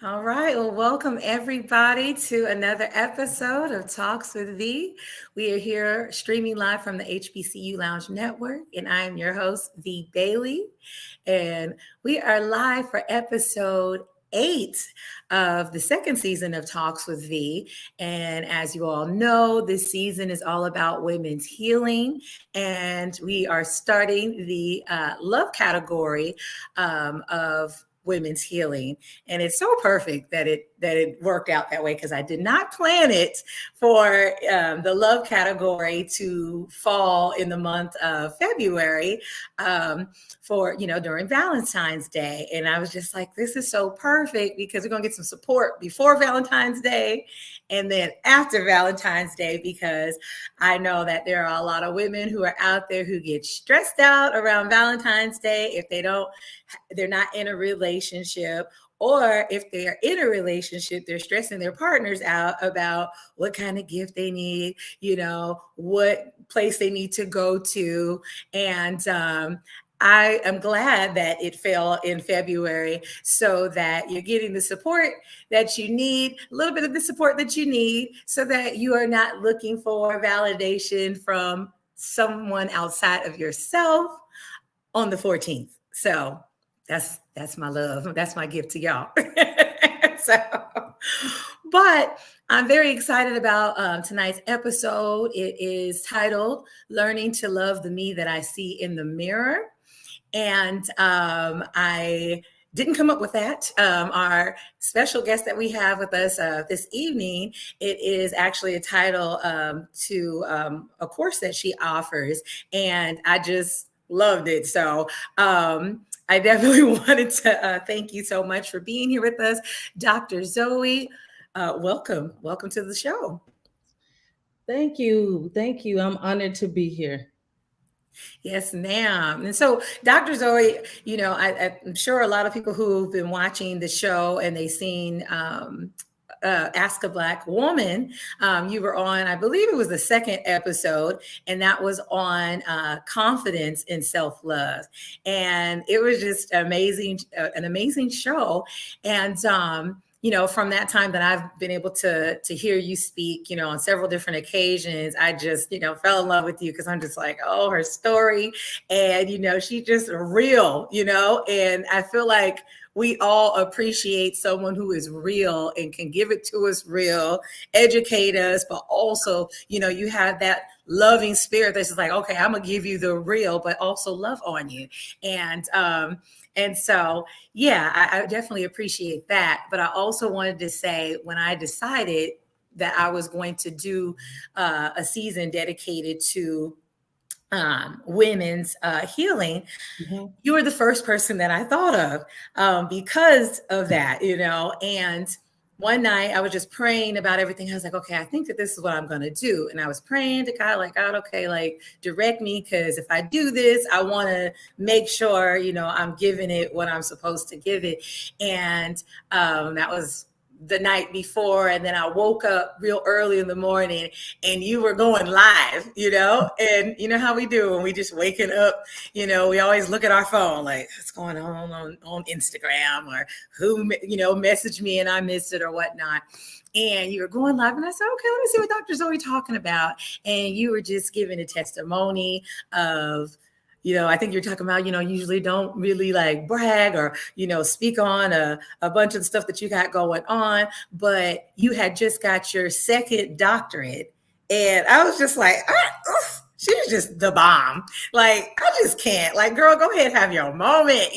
All right. Well, welcome everybody to another episode of Talks with V. We are here streaming live from the HBCU Lounge Network, and I am your host, V Bailey. And we are live for episode 8 of the second season of Talks with V. And as you all know, this season is all about women's healing. And we are starting the love category of women's healing, and it's so perfect that it worked out that way because I did not plan it for the love category to fall in the month of February, for during Valentine's Day. And I was just like, this is so perfect because we're gonna get some support before Valentine's Day and then after Valentine's Day, because I know that there are a lot of women who are out there who get stressed out around Valentine's Day if they're not in a relationship, or if they're in a relationship, they're stressing their partners out about what kind of gift they need, what place they need to go to. And I am glad that it fell in February so that you're getting the support that you need, a little bit of the support that you need, so that you are not looking for validation from someone outside of yourself on the 14th. So that's my love. That's my gift to y'all. so, but I'm very excited about tonight's episode. It is titled "Learning to Love the Me That I See in the Mirror," and I didn't come up with that. Our special guest that we have with us this evening, it is actually a title to a course that she offers, and I just loved it. So I definitely wanted to thank you so much for being here with us, Dr. Zowee. Welcome to the show. Thank you. Thank you. I'm honored to be here. Yes, ma'am. And so, Dr. Zowee, I'm sure a lot of people who've been watching the show and they've seen Ask a Black Woman. You were on, I believe it was the second episode, and that was on confidence in self-love. And it was just amazing, an amazing show. And from that time that I've been able to hear you speak, on several different occasions, I just, fell in love with you because I'm just like, oh, her story. And, she's just real, and I feel like we all appreciate someone who is real and can give it to us real, educate us, but also, you have that loving spirit that's just like, okay, I'm gonna give you the real, but also love on you. And so, yeah, I definitely appreciate that. But I also wanted to say, when I decided that I was going to do a season dedicated to women's healing, Mhm. you were the first person that I thought of because of that, And one night I was just praying about everything. I was like, okay, I think that this is what I'm going to do. And I was praying to God, like, God, okay, like direct me. Because if I do this, I want to make sure, I'm giving it what I'm supposed to give it. And that was the night before, and then I woke up real early in the morning and you were going live, and you know how we do when we just waking up, we always look at our phone like what's going on Instagram, or who, messaged me and I missed it or whatnot. And you were going live, and I said, okay, let me see what Dr. Zowee talking about. And you were just giving a testimony of, I think you're talking about, usually don't really like brag or, speak on a bunch of the stuff that you got going on, but you had just got your second doctorate. And I was just like, she was just the bomb. Like, I just can't. Like, girl, go ahead, have your moment,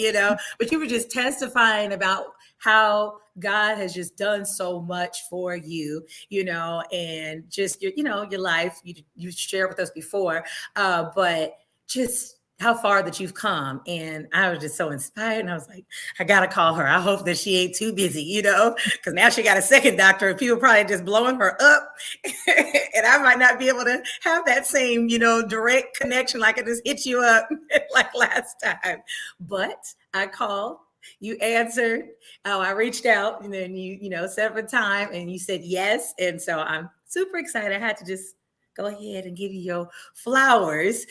But you were just testifying about how God has just done so much for you, and just your life. You shared with us before, but just how far that you've come. And I was just so inspired. And I was like, I got to call her. I hope that she ain't too busy, because now she got a second doctorate. People probably just blowing her up. And I might not be able to have that same, direct connection like I just hit you up like last time. But I called. You answered. Oh, I reached out, and then you set up a time and you said yes. And so I'm super excited. I had to just go ahead and give you your flowers,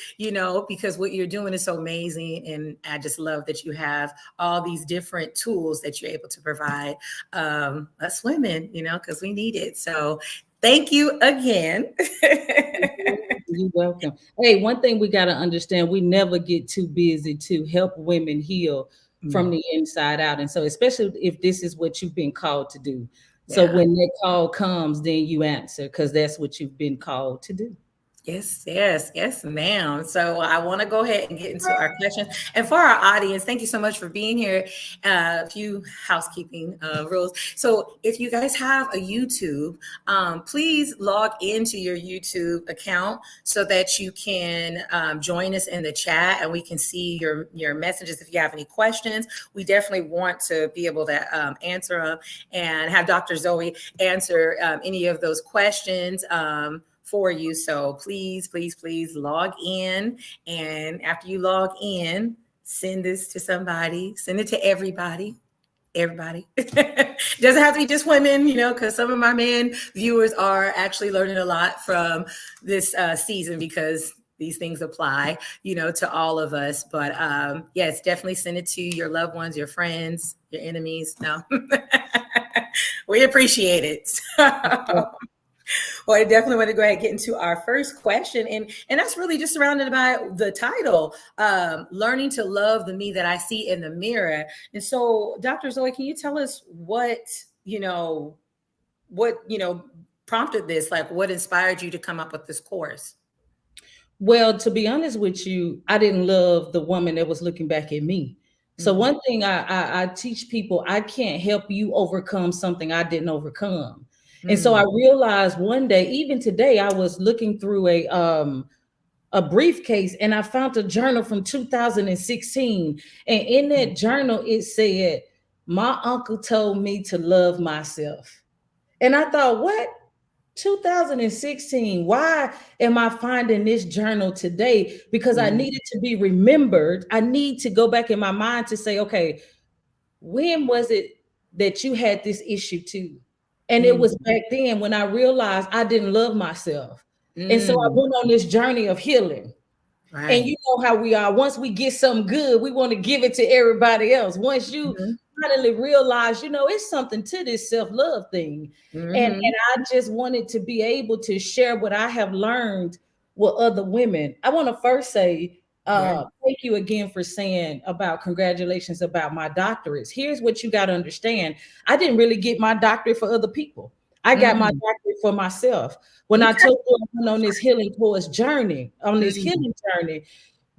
because what you're doing is so amazing. And I just love that you have all these different tools that you're able to provide us women, because we need it. So thank you again. You're welcome. Hey, one thing we got to understand, we never get too busy to help women heal from Mm, the inside out. And so, especially if this is what you've been called to do. So yeah. when that call comes, then you answer because that's what you've been called to do. Yes, yes, yes, ma'am. So I want to go ahead and get into our questions. And for our audience, thank you so much for being here. A few housekeeping rules. So if you guys have a YouTube, please log into your YouTube account so that you can join us in the chat and we can see your messages. If you have any questions, we definitely want to be able to answer them and have Dr. Zowee answer any of those questions. For you. So please, please, please log in. And after you log in, send this to somebody, send it to everybody. Everybody. Doesn't have to be just women, because some of my men viewers are actually learning a lot from this season because these things apply, to all of us. But yes, definitely send it to your loved ones, your friends, your enemies. No, we appreciate it. Well, I definitely want to go ahead and get into our first question. And that's really just surrounded by the title, Learning to Love the Me That I See in the Mirror. And so, Dr. Zowee, can you tell us what prompted this? Like what inspired you to come up with this course? Well, to be honest with you, I didn't love the woman that was looking back at me. So Mm-hmm. one thing I teach people, I can't help you overcome something I didn't overcome. And so I realized one day, even today, I was looking through a briefcase and I found a journal from 2016. And in that journal, it said, my uncle told me to love myself. And I thought, what? 2016. Why am I finding this journal today? Because I Mm-hmm. needed to be remembered. I need to go back in my mind to say, okay, when was it that you had this issue too? And it was Mm-hmm. back then when I realized I didn't love myself. And so I Mm-hmm. went on this journey of healing. And you Right. know how we are. Once we get something good, we want to give it to everybody else. Once you Mm-hmm. finally realize, it's something to this self-love thing. And Mm-hmm. I just wanted to be able to share what I have learned with other women. I want to first say, Yeah. thank you again for saying about congratulations about my doctorates. Here's what you got to understand. I didn't really get my doctorate for other people. I got my Mm-hmm. doctorate for myself. When I Okay. told you I went on this healing course journey, on this Mm-hmm. healing journey,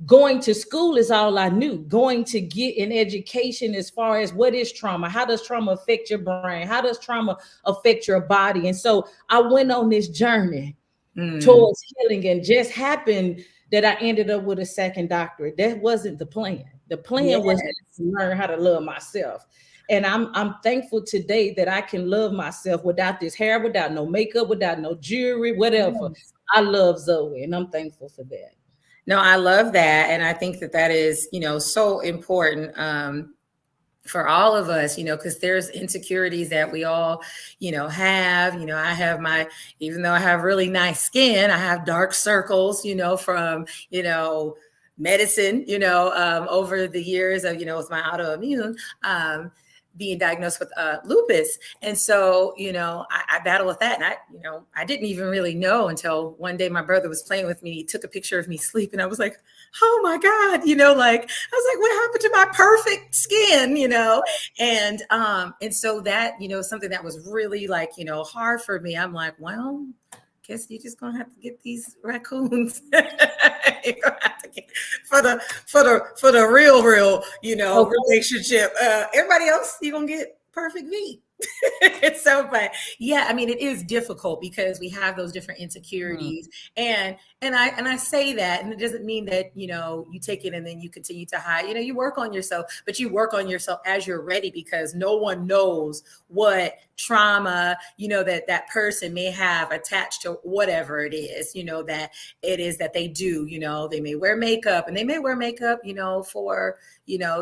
going to school is all I knew. Going to get an education as far as what is trauma, how does trauma affect your brain, how does trauma affect your body. And so I went on this journey Mm-hmm. towards healing, and just happened that I ended up with a second doctorate. That wasn't the plan. The Yeah. plan was to learn how to love myself. And I'm thankful today that I can love myself without this hair, without no makeup, without no jewelry, whatever. Yes. I love Zowee, and I'm thankful for that. No, I love that. And I think that is, so important for all of us, because there's insecurities that we all, have. I have even though I have really nice skin, I have dark circles, from, medicine, over the years of, with my autoimmune. Being diagnosed with lupus. And so, I battle with that. And I didn't even really know until one day my brother was playing with me. He took a picture of me sleeping. I was like, oh my God, like, I was like, what happened to my perfect skin, and so that, something that was really like, hard for me. I'm like, well, guess you're just gonna have to get these raccoons. You're gonna have to get for the real, Okay. relationship. Everybody else, you're gonna get perfect meat. It's so fun. Yeah, I mean, it is difficult because we have those different Mm. insecurities, and I say that, and it doesn't mean that you take it and then you continue to hide. You work on yourself, but you work on yourself as you're ready, because no one knows what trauma that person may have attached to whatever it is that it is that they do. They may wear makeup, and they may wear makeup for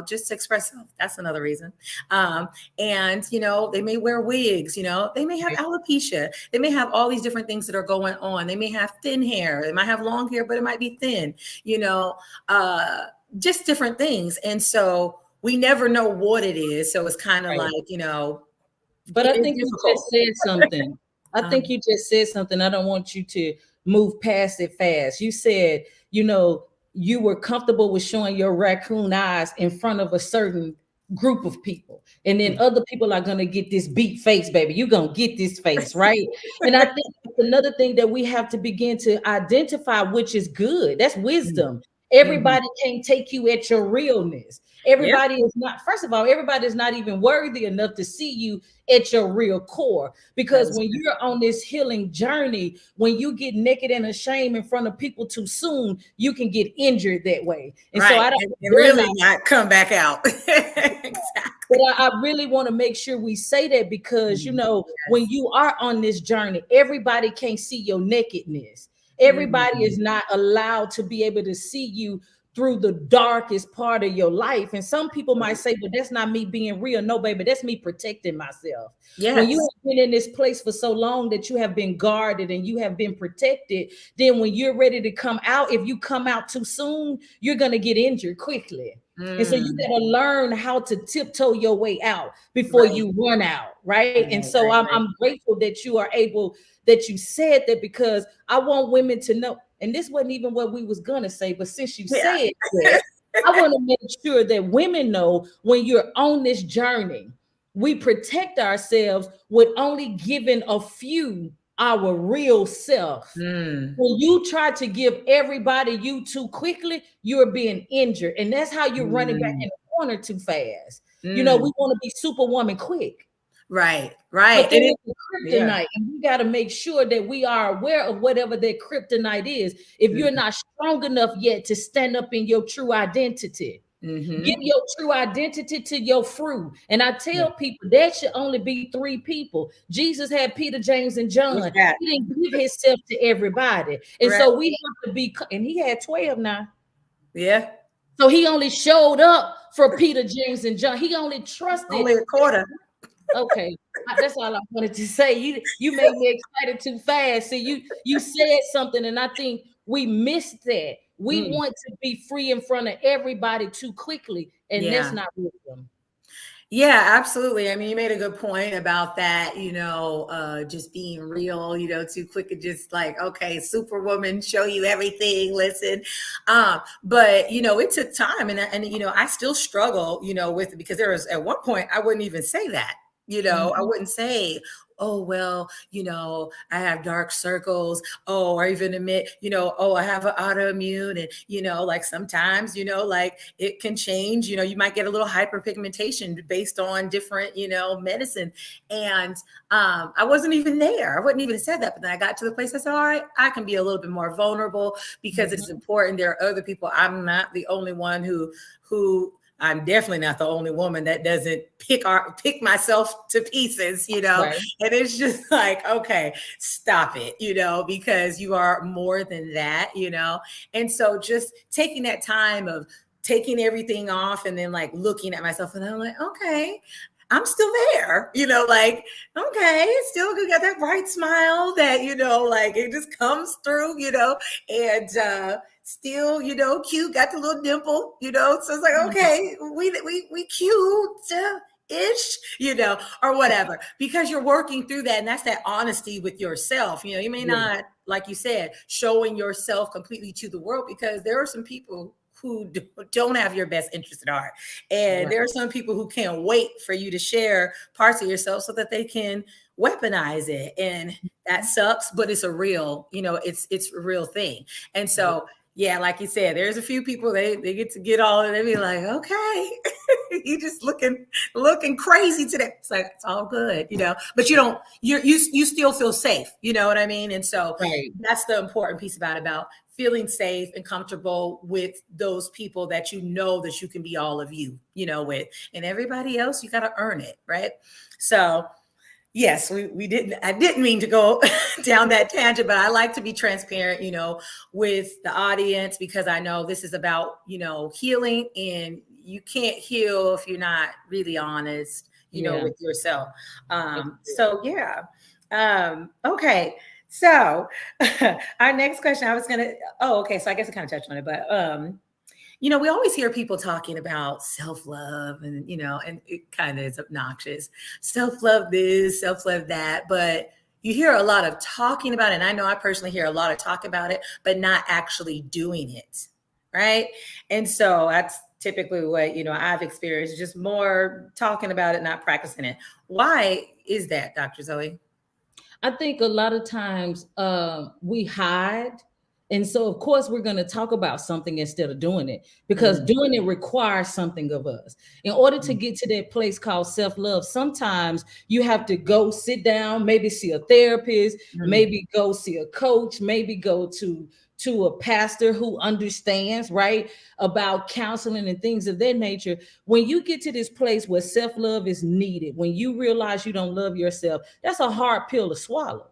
just to express self. That's another reason. And, they may wear wigs, they may have alopecia. They may have all these different things that are going on. They may have thin hair. They might have long hair, but it might be thin, just different things. And so we never know what it is. So it's kind of like, but I think difficult. you just said something. I think you just said something. I don't want you to move past it fast. You said, you were comfortable with showing your raccoon eyes in front of a certain group of people. And then other people are going to get this beat face, baby. You're going to get this face, right? And I think another thing that we have to begin to identify, which is good. That's wisdom. Everybody can't take you at your realness. Everybody is not, first of all, everybody is not even worthy enough to see you at your real core. Because when you're on this healing journey, when you get naked and ashamed in front of people too soon, you can get injured that way. And so I don't really not come back out. Exactly. But I really want to make sure we say that because, when you are on this journey, everybody can't see your nakedness. Everybody is not allowed to be able to see you through the darkest part of your life. And some people might say, well, that's not me being real. No, baby, that's me protecting myself. Yes. When you have been in this place for so long that you have been guarded and you have been protected, then when you're ready to come out, if you come out too soon, you're going to get injured quickly. And so you got to learn how to tiptoe your way out before you run out, right? And so I'm grateful that you are able, that you said that, because I want women to know, and this wasn't even what we was going to say, but since you said that, I want to make sure that women know when you're on this journey, we protect ourselves with only giving a few our real self. When you try to give everybody you too quickly, you're being injured. And that's how you're running back in the corner too fast. We want to be superwoman quick. Right. But then it's kryptonite, and we got to make sure that we are aware of whatever that kryptonite is. If you're not strong enough yet to stand up in your true identity, give your true identity to your fruit. And I tell people that should only be 3 people. Jesus had Peter, James, and John. He didn't give himself to everybody. And so we have to be, and he had 12 now. Yeah. So he only showed up for Peter, James, and John. He only trusted. Only a quarter. Okay, that's all I wanted to say. You made me excited too fast. So you said something, and I think we missed that. We want to be free in front of everybody too quickly, and that's not wisdom. Yeah, absolutely. I mean, you made a good point about that, just being real, too quick and just like, okay, superwoman, show you everything, listen. But, it took time and I still struggle, with it, because there was at one point, I wouldn't even say that. I wouldn't say, oh, well, I have dark circles. Oh, or even admit, oh, I have an autoimmune. And, like sometimes, like it can change, you might get a little hyperpigmentation based on different, medicine. And I wasn't even there. I wouldn't even have said that. But then I got to the place I said, all right, I can be a little bit more vulnerable because it's important. There are other people. I'm not the only one who I'm definitely not the only woman that doesn't pick myself to pieces, and it's just like, okay, stop it, because you are more than that, and so just taking that time of taking everything off and then like looking at myself and I'm like, okay, I'm still there, like, okay, still got that bright smile that, like it just comes through, and, still, cute, got the little dimple, so it's like, okay, we cute-ish, or whatever, because you're working through that. And that's that honesty with yourself. You may not, like you said, showing yourself completely to the world, because there are some people who don't have your best interest at heart. And there are some people who can't wait for you to share parts of yourself so that they can weaponize it. And that sucks, but it's a real, it's a real thing. And so, yeah, like you said, there's a few people, they get to get all and they be like, okay, you just looking crazy today. It's like, it's all good, but you still feel safe. You know what I mean? And so that's the important piece about feeling safe and comfortable with those people that that you can be all of you, with, and everybody else, you got to earn it. Right. So yes, I didn't mean to go down that tangent, but I like to be transparent, with the audience, because I know this is about, healing, and you can't heal if you're not really honest, with yourself. So yeah. Okay. So our next question, okay. So I guess I kind of touched on it, but, we always hear people talking about self-love and, and it kind of is obnoxious. Self-love this, self-love that, but you hear a lot of talking about it. And I know I personally hear a lot of talk about it, but not actually doing it. Right. And so that's typically what, I've experienced, just more talking about it, not practicing it. Why is that, Dr. Zowee? I think a lot of times we hide. And so, of course, we're going to talk about something instead of doing it, because doing it requires something of us. In order to get to that place called self-love, sometimes you have to go sit down, maybe see a therapist, maybe go see a coach, maybe go to a pastor who understands, right, about counseling and things of that nature. When you get to this place where self-love is needed, when you realize you don't love yourself, that's a hard pill to swallow.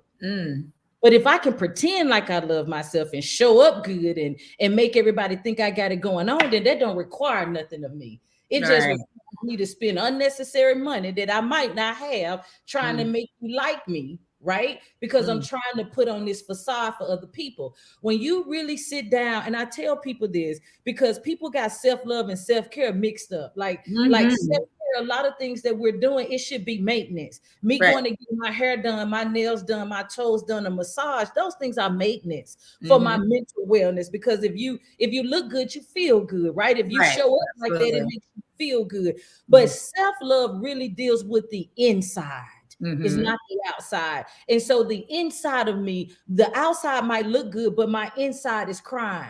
But if I can pretend like I love myself and show up good and make everybody think I got it going on, then that don't require nothing of me. It just requires me to spend unnecessary money that I might not have trying to make you like me, right? Because I'm trying to put on this facade for other people. When you really sit down, and I tell people this because people got self-love and self-care mixed up. Like self-care, a lot of things that we're doing, it should be maintenance. Me going to get my hair done, my nails done, my toes done, a massage, those things are maintenance for my mental wellness. Because if you look good, you feel good, right? If you show up like that, it makes you feel good. But self-love really deals with the inside. It's not the outside. And so the inside of me, the outside might look good, but my inside is crying.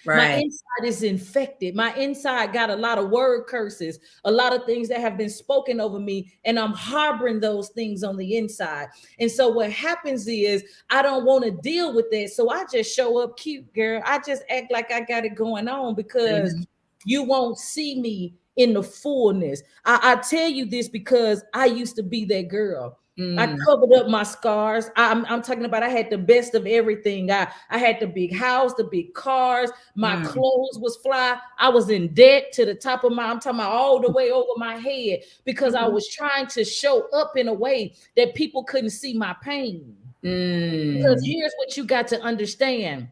My inside is infected. My inside got a lot of word curses, a lot of things that have been spoken over me, and I'm harboring those things on the inside. And so what happens is I don't want to deal with that. So I just show up cute, girl. I just act like I got it going on because you won't see me in the fullness. I tell you this because I used to be that girl. I covered up my scars. I'm talking about I had the best of everything. I had the big house, the big cars. My clothes was fly. I was in debt to the top of I'm talking about all the way over my head because I was trying to show up in a way that people couldn't see my pain. Because here's what you got to understand.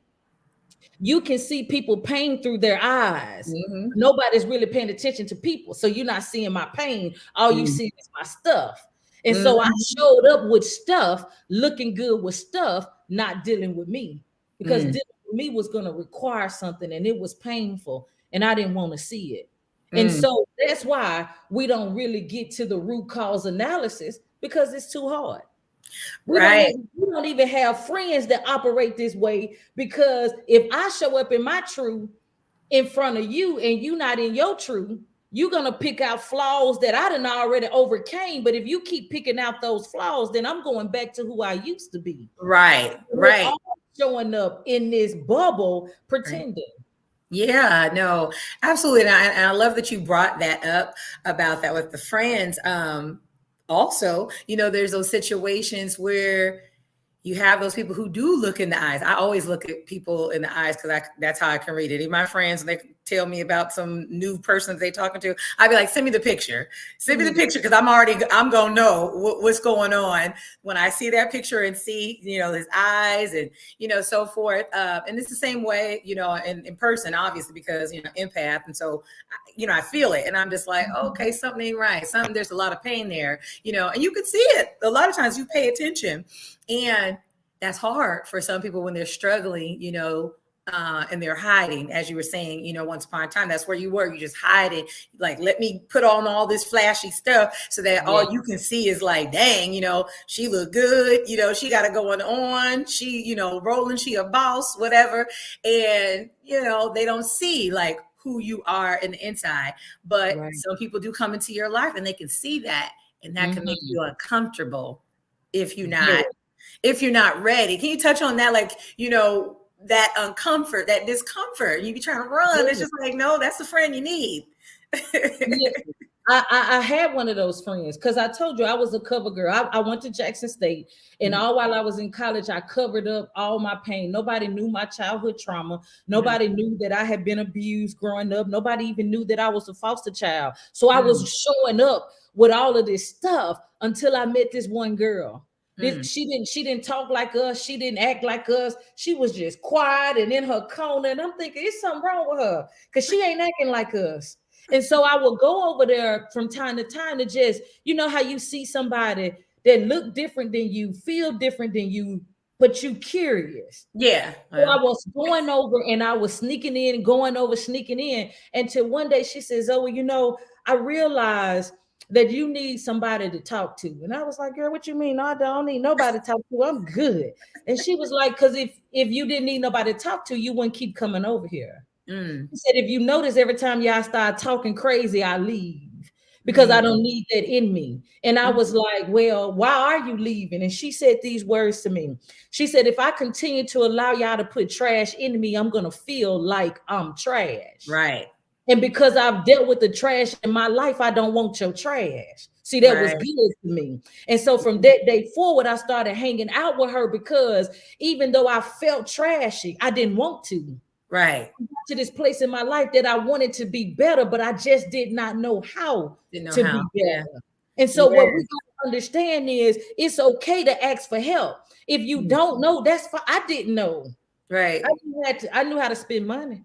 You can see people pain through their eyes. Nobody's really paying attention to people. So you're not seeing my pain. All you see is my stuff. And so I showed up with stuff, looking good with stuff, not dealing with me. Because dealing with me was going to require something and it was painful and I didn't want to see it. And so that's why we don't really get to the root cause analysis because it's too hard. We don't even have friends that operate this way because if I show up in my truth in front of you and you not in your truth, you're going to pick out flaws that I done already overcame. But if you keep picking out those flaws, then I'm going back to who I used to be. Right. All showing up in this bubble, pretending. Yeah, no, absolutely. And I love that you brought that up about that with the friends. Also, there's those situations where you have those people who do look in the eyes. I always look at people in the eyes because that's how I can read it. Even my friends, they tell me about some new person they talking to, I'd be like, send me the picture. Send me the picture because I'm going to know what's going on when I see that picture and see, his eyes and, so forth. And it's the same way, in person, obviously, because, empath. And so, I feel it and I'm just like, okay, something ain't right. There's a lot of pain there, and you can see it. A lot of times you pay attention. And that's hard for some people when they're struggling, and they're hiding, as you were saying, once upon a time, that's where you were. You just hiding, like, let me put on all this flashy stuff so that all you can see is like, dang, she look good, she got it going on. She, rolling, she a boss, whatever. And, they don't see like who you are in the inside. But some people do come into your life and they can see that. And that can make you uncomfortable if you're not ready. Can you touch on that? Like, that uncomfort, that discomfort, you be trying to run. It's just like, no, that's the friend you need. I had one of those friends because I told you I was a cover girl. I went to Jackson State, and Mhm. all while I was in college, I covered up all my pain. Nobody knew my childhood trauma. Mhm. Nobody knew that I had been abused growing up. Nobody even knew that I was a foster child. So I was Mm. showing up with all of this stuff until I met this one girl. Mm. She didn't talk like us. She didn't act like us. She was just quiet and in her corner. And I'm thinking, it's something wrong with her because she ain't acting like us. And so I will go over there from time to time to just, you know, how you see somebody that look different than you, feel different than you, but you curious. Yeah. So I was going over and I was sneaking in, going over, sneaking in. Until one day she says, "Oh, you know, I realized that you need somebody to talk to." And I was like, "Girl, what you mean? No, I don't need nobody to talk to. I'm good." And she was like, "Because if you didn't need nobody to talk to, you wouldn't keep coming over here." Mm. He said, if you notice every time y'all start talking crazy, I leave because I Mm. don't need that in me. And I was like, well, why are you leaving? And she said these words to me. She said, if I continue to allow y'all to put trash in me, I'm going to feel like I'm trash. Right. And because I've dealt with the trash in my life, I don't want your trash. See, that was Right. good to me. And so from that day forward, I started hanging out with her because even though I felt trashy, I didn't want to. Right. To this place in my life that I wanted to be better, but I just did not know how Didn't know to how. be Yeah. better. And so what we Yes. got to understand is it's okay to ask for help. If you Mm. don't know, that's fine. I didn't know. Right. I knew how to spend money.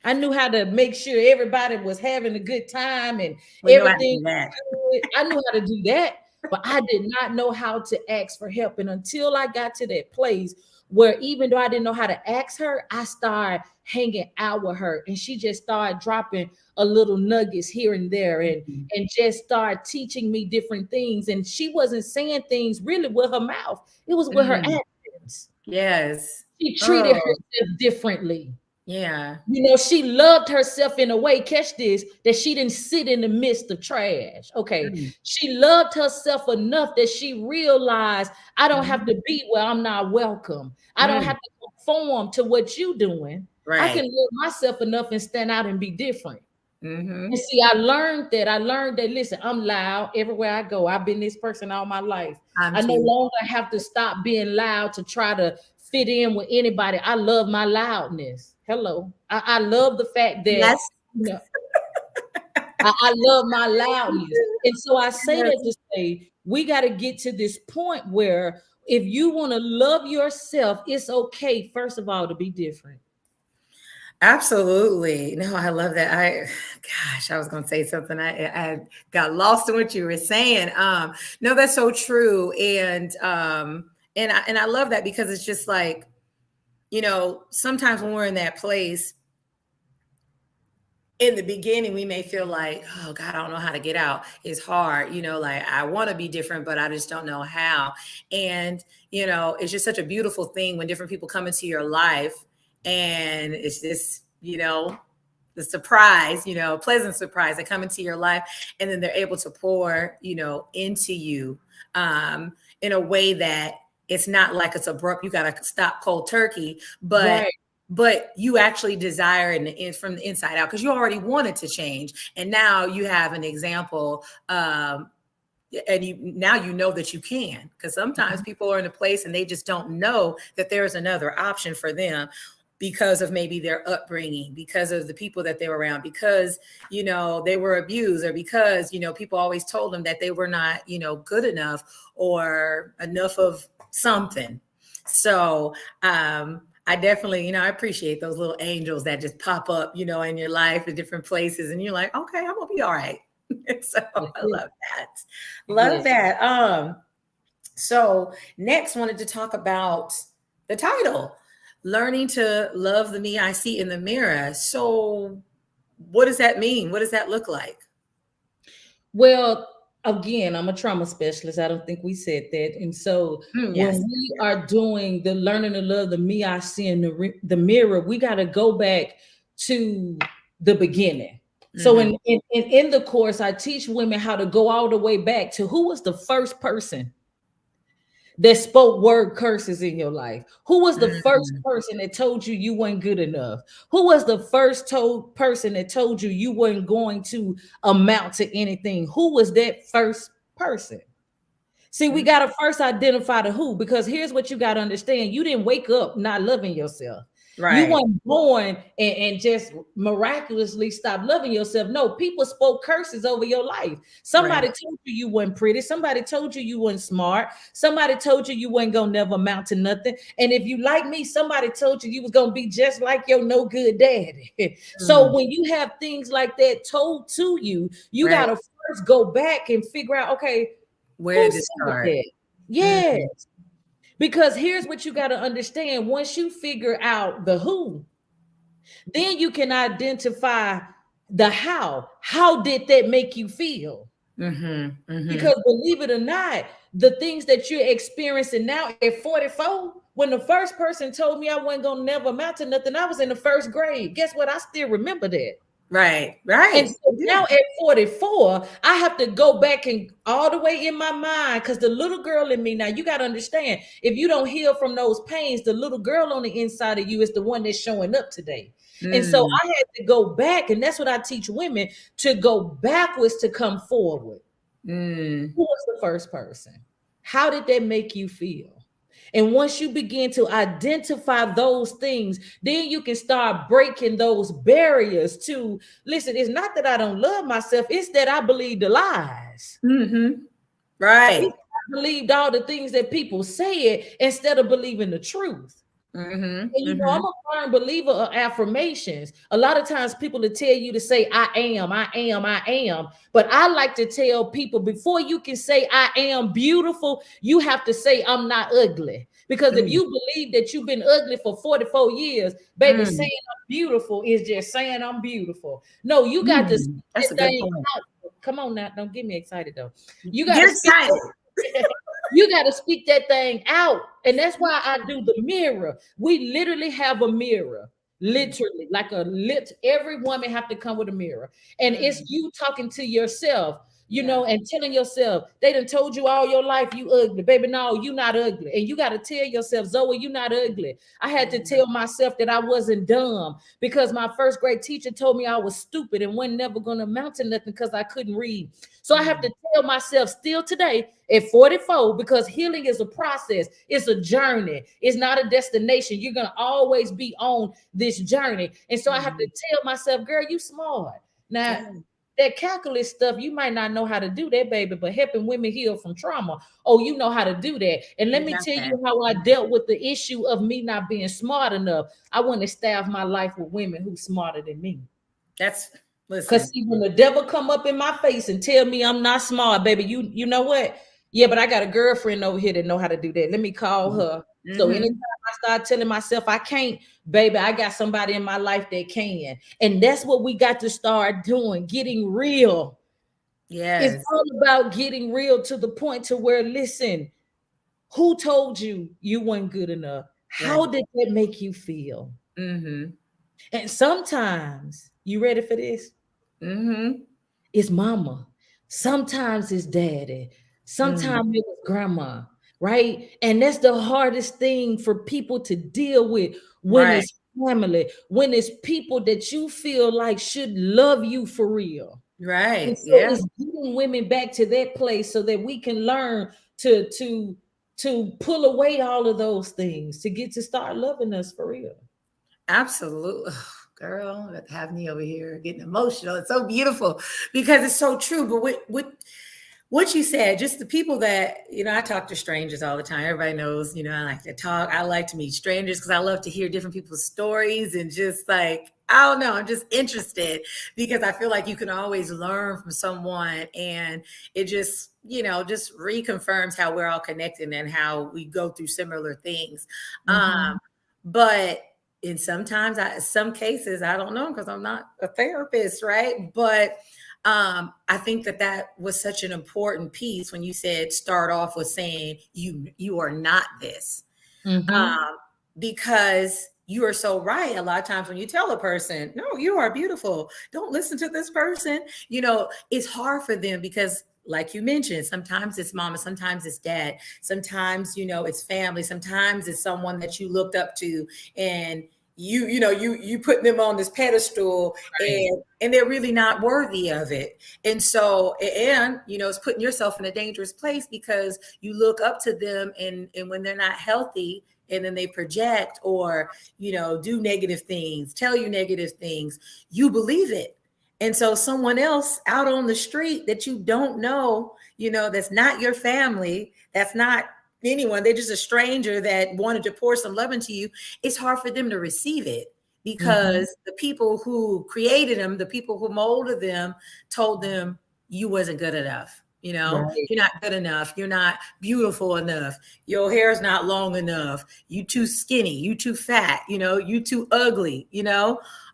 I knew how to make sure everybody was having a good time and We know how to everything do that. was good. I knew how to do that, but I did not know how to ask for help. And until I got to that place where even though I didn't know how to ask her, I started hanging out with her and she just started dropping a little nuggets here and there Mhm. and just started teaching me different things. And she wasn't saying things really with her mouth. It was with her Mm. actions. Yes. She treated Oh, herself differently. yeah. You know, she loved herself in a way, catch this, that she didn't sit in the midst of trash. Okay. Mm. She loved herself enough that she realized I don't have Mhm. to be where I'm not welcome. I don't Mm. have to conform to what you're doing. I can Right. love myself enough and stand out and be different. And Mm-hmm. see, I learned that. I learned that, listen, I'm loud everywhere I go. I've been this person all my life. I'm I no too. longer have to stop being loud to try to fit in with anybody. I love my loudness. Hello. I love the fact that, Yes. you know, I love my loudness. And so I say that Yes. to say, we got to get to this point where if you want to love yourself, it's okay, first of all, to be different. Absolutely. No, I love that. Gosh, I was going to say something. I got lost in what you were saying. No, that's so true. And I love that because it's just like, sometimes when we're in that place, in the beginning, we may feel like, oh God, I don't know how to get out. It's hard, like I want to be different, but I just don't know how. And, it's just such a beautiful thing when different people come into your life and it's this, the surprise, pleasant surprise. They come into your life and then they're able to pour, into you in a way that it's not like it's abrupt. You got to stop cold turkey, Right. but you actually desire it from the inside out because you already wanted to change. And now you have an example. And now you know that you can, because sometimes people are in a place and they just don't know that there's another option for them because of maybe their upbringing, because of the people that they were around, because they were abused, or because people always told them that they were not good enough or enough of something. So I definitely, I appreciate those little angels that just pop up, in your life in different places, and you're like, okay, I'm gonna be all right. So That's I it. love that. Love Yes. that. So next wanted to talk about the title, Learning to Love the Me I See in the Mirror. So what does that mean? What does that look like? Well, again, I'm a trauma specialist. I don't think we said that. And so when Yes. we are doing the learning to love the me I see in the mirror, we got to go back to the beginning. So Mm-hmm. in the course, I teach women how to go all the way back to who was the first person that spoke word curses in your life? Who was the first Mm, person that told you you weren't good enough? Who was the first person that told you you weren't going to amount to anything? Who was that first person? See, we mm, got to first identify the who, because here's what you got to understand. You didn't wake up not loving yourself. You right, weren't born and just miraculously stop loving yourself. No, people spoke curses over your life. right. Somebody told you you weren't pretty. Somebody told you you weren't smart. Somebody told you you weren't going to never amount to nothing. And if you like me, somebody told you you was going to be just like your no good daddy. So Mm, when you have things like that told to you, you got right. to first go back and figure out, okay, Where who did it said start? that? Yes. Mm, Because here's what you got to understand. Once you figure out the who, then you can identify the how. How did that make you feel? mm-hmm, mm-hmm. Because believe it or not, the things that you're experiencing now at 44, when the first person told me I wasn't going to never amount to nothing, I was in the first grade. Guess what? I still remember that. Right, And right. so Yeah. now at 44, I have to go back and all the way in my mind, because the little girl in me, now you got to understand, if you don't heal from those pains, the little girl on the inside of you is the one that's showing up today. And so Mm, I had to go back, and that's what I teach women, to go backwards to come forward. mm, Who was the first person? How did that make you feel? And once you begin to identify those things, then you can start breaking those barriers to listen. It's not that I don't love myself, it's that I believe the lies. mm-hmm. Right. It's that I believed all the things that people said instead of believing the truth. Mm-hmm, And I'm mm-hmm. a firm believer of affirmations. A lot of times people will tell you to say, I am, I am, I am. But I like to tell people, before you can say, I am beautiful, you have to say, I'm not ugly. Because if Mm, you believe that you've been ugly for 44 years, baby, mm, saying I'm beautiful is just saying I'm beautiful. No, you got to speak mm. That's that a good thing point. out. Come on now, don't get me excited though. You got to Get speak excited. you got to speak that thing out. And that's why I do the mirror. We literally have a mirror, literally, like a lit. Every woman have to come with a mirror. And it's Mm, you talking to yourself, yeah. and telling yourself, they done told you all your life you ugly. Baby, no, you not ugly. And you got to tell yourself, Zowee, you not ugly. I had to Mm, tell myself that I wasn't dumb, because my first grade teacher told me I was stupid and wasn't never going to amount to nothing because I couldn't read. So I have to mm, tell myself still today at 44, because healing is a process, it's a journey, it's not a destination. You're going to always be on this journey. And so I have to mm. tell myself, girl, you smart. Now, Yeah, that calculus stuff, you might not know how to do that, baby, but helping women heal from trauma, oh, you know how to do that. And let you me got tell that. you how I dealt with the issue of me not being smart enough. I want to staff my life with women who's smarter than me. That's, Cause listen. see, when the devil come up in my face and tell me I'm not smart, baby, you know what? Yeah, but I got a girlfriend over here that know how to do that. Let me call her. So anytime Mm-hmm. I start telling myself I can't, baby, I got somebody in my life that can. And that's what we got to start doing, getting real. It's Yes. all about getting real to the point to where, listen, who told you you weren't good enough? How Right. did that make you feel? Mm-hmm. And sometimes, you ready for this? Mm-hmm. It's mama. Sometimes it's daddy. Mm. Sometimes it was grandma, right? And that's the hardest thing for people to deal with when Right. it's family, when it's people that you feel like should love you for real. And Right. so Yeah. it's getting women back to that place so that we can learn to pull away all of those things to get to start loving us for real. Absolutely. Girl, that have me over here getting emotional. It's so beautiful because it's so true. But what you said, just the people that, I talk to strangers all the time. Everybody knows, I like to talk. I like to meet strangers because I love to hear different people's stories and just like, I don't know, I'm just interested because I feel like you can always learn from someone and it just reconfirms how we're all connected and how we go through similar things. Mhm. But in some cases, I don't know because I'm not a therapist, right? But I think that was such an important piece when you said start off with saying you are not this, Mhm. um, because you are so right. A lot of times when you tell a person, no, you are beautiful, don't listen to this person, it's hard for them because like you mentioned, sometimes it's mama, sometimes it's dad, sometimes, it's family, sometimes it's someone that you looked up to, and you put them on this pedestal, Right. and they're really not worthy of it. And so, and it's putting yourself in a dangerous place because you look up to them, and when they're not healthy, and then they project, or do negative things, tell you negative things, you believe it. And so someone else out on the street that you don't know, that's not your family, that's not anyone, they're just a stranger that wanted to pour some love into you, it's hard for them to receive it, Mm-hmm. because the people who created them, the people who molded them, told them you wasn't good enough. Right. You're not good enough. You're not beautiful enough. Your hair's not long enough. You too skinny. You too fat. You too ugly.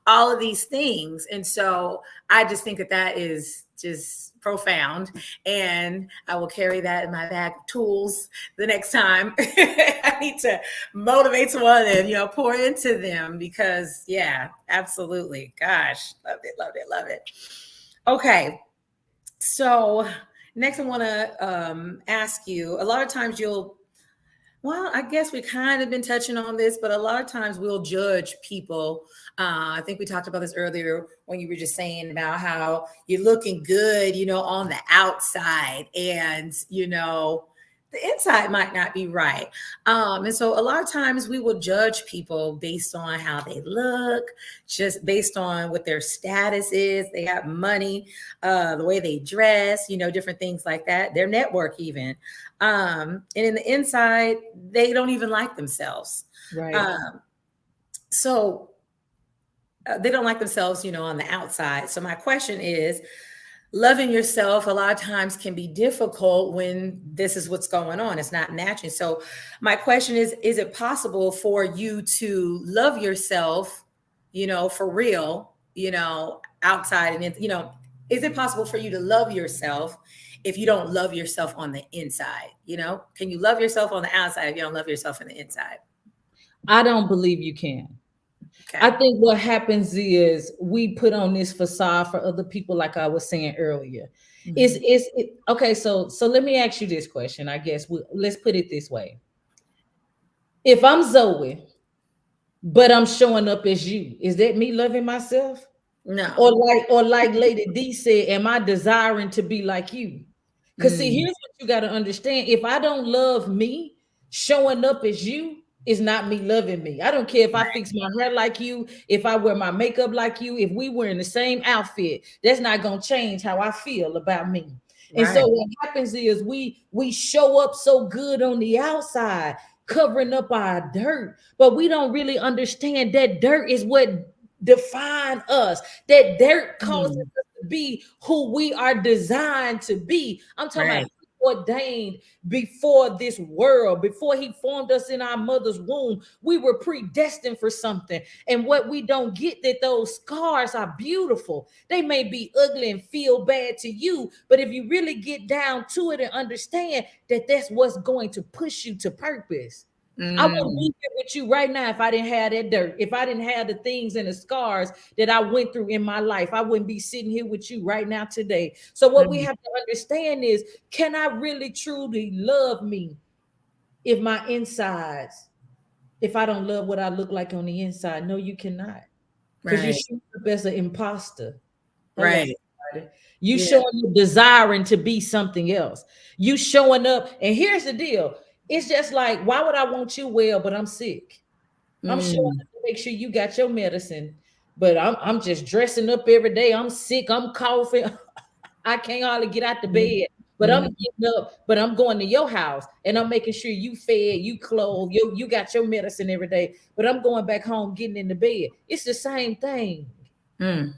All of these things. And so I just think that that is just profound. And I will carry that in my bag of tools the next time I need to motivate someone and, pour into them, because, yeah, absolutely. Gosh, loved it, loved it, love it. Okay. So next, I want to ask you, a lot of times well, I guess we kind of been touching on this, but a lot of times we'll judge people. I think we talked about this earlier when you were just saying about how you're looking good, on the outside, and, the inside might not be right. And so a lot of times we will judge people based on how they look, just based on what their status is. They have money, the way they dress, different things like that, their network even. And in the inside, they don't even like themselves. Right. So they don't like themselves, on the outside. So my question is, loving yourself a lot of times can be difficult when this is what's going on. It's not matching. So my question is it possible for you to love yourself, for real, outside, and, is it possible for you to love yourself if you don't love yourself on the inside? Can you love yourself on the outside if you don't love yourself on the inside? I don't believe you can. I Okay. think what happens is we put on this facade for other people, like I was saying earlier. Mhm. Okay? So let me ask you this question. I guess let's put it this way: if I'm Zowee, but I'm showing up as you, is that me loving myself? No. Or like Lady D said, am I desiring to be like you? Because see, Mm, here's what you got to understand. If I don't love me, showing up as you is not me loving me. I don't care if I fix my hair like you, if I wear my makeup like you, if we were in the same outfit, that's not gonna change how I feel about me. And right. so what happens is we show up so good on the outside, covering up our dirt, but we don't really understand that dirt is what define us. That dirt causes Mm, us to be who we are designed to be. I'm talking about right. ordained before this world, before he formed us in our mother's womb. We were predestined for something. And what we don't get, that those scars are beautiful. They may be ugly and feel bad to you, but if you really get down to it and understand that that's what's going to push you to purpose. I wouldn't Mm, be here with you right now if I didn't have that dirt. If I didn't have the things and the scars that I went through in my life, I wouldn't be sitting here with you right now today. So what we mm, have to understand is, can I really truly love me if my insides, if I don't love what I look like on the inside? No, you cannot. Because you're right. showing up as an imposter. Hello, Right. somebody. You Yeah. showing up desiring to be something else. You showing up, and here's the deal. It's just like, why would I want you well, but I'm sick? I'm showing Mm, up to make sure you got your medicine, but I'm just dressing up every day. I'm sick. I'm coughing. I can't hardly get out the mm, bed, but I'm mm, getting up, but I'm going to your house and I'm making sure you fed, you clothed, you got your medicine every day, but I'm going back home, getting in the bed. It's the same thing. mm,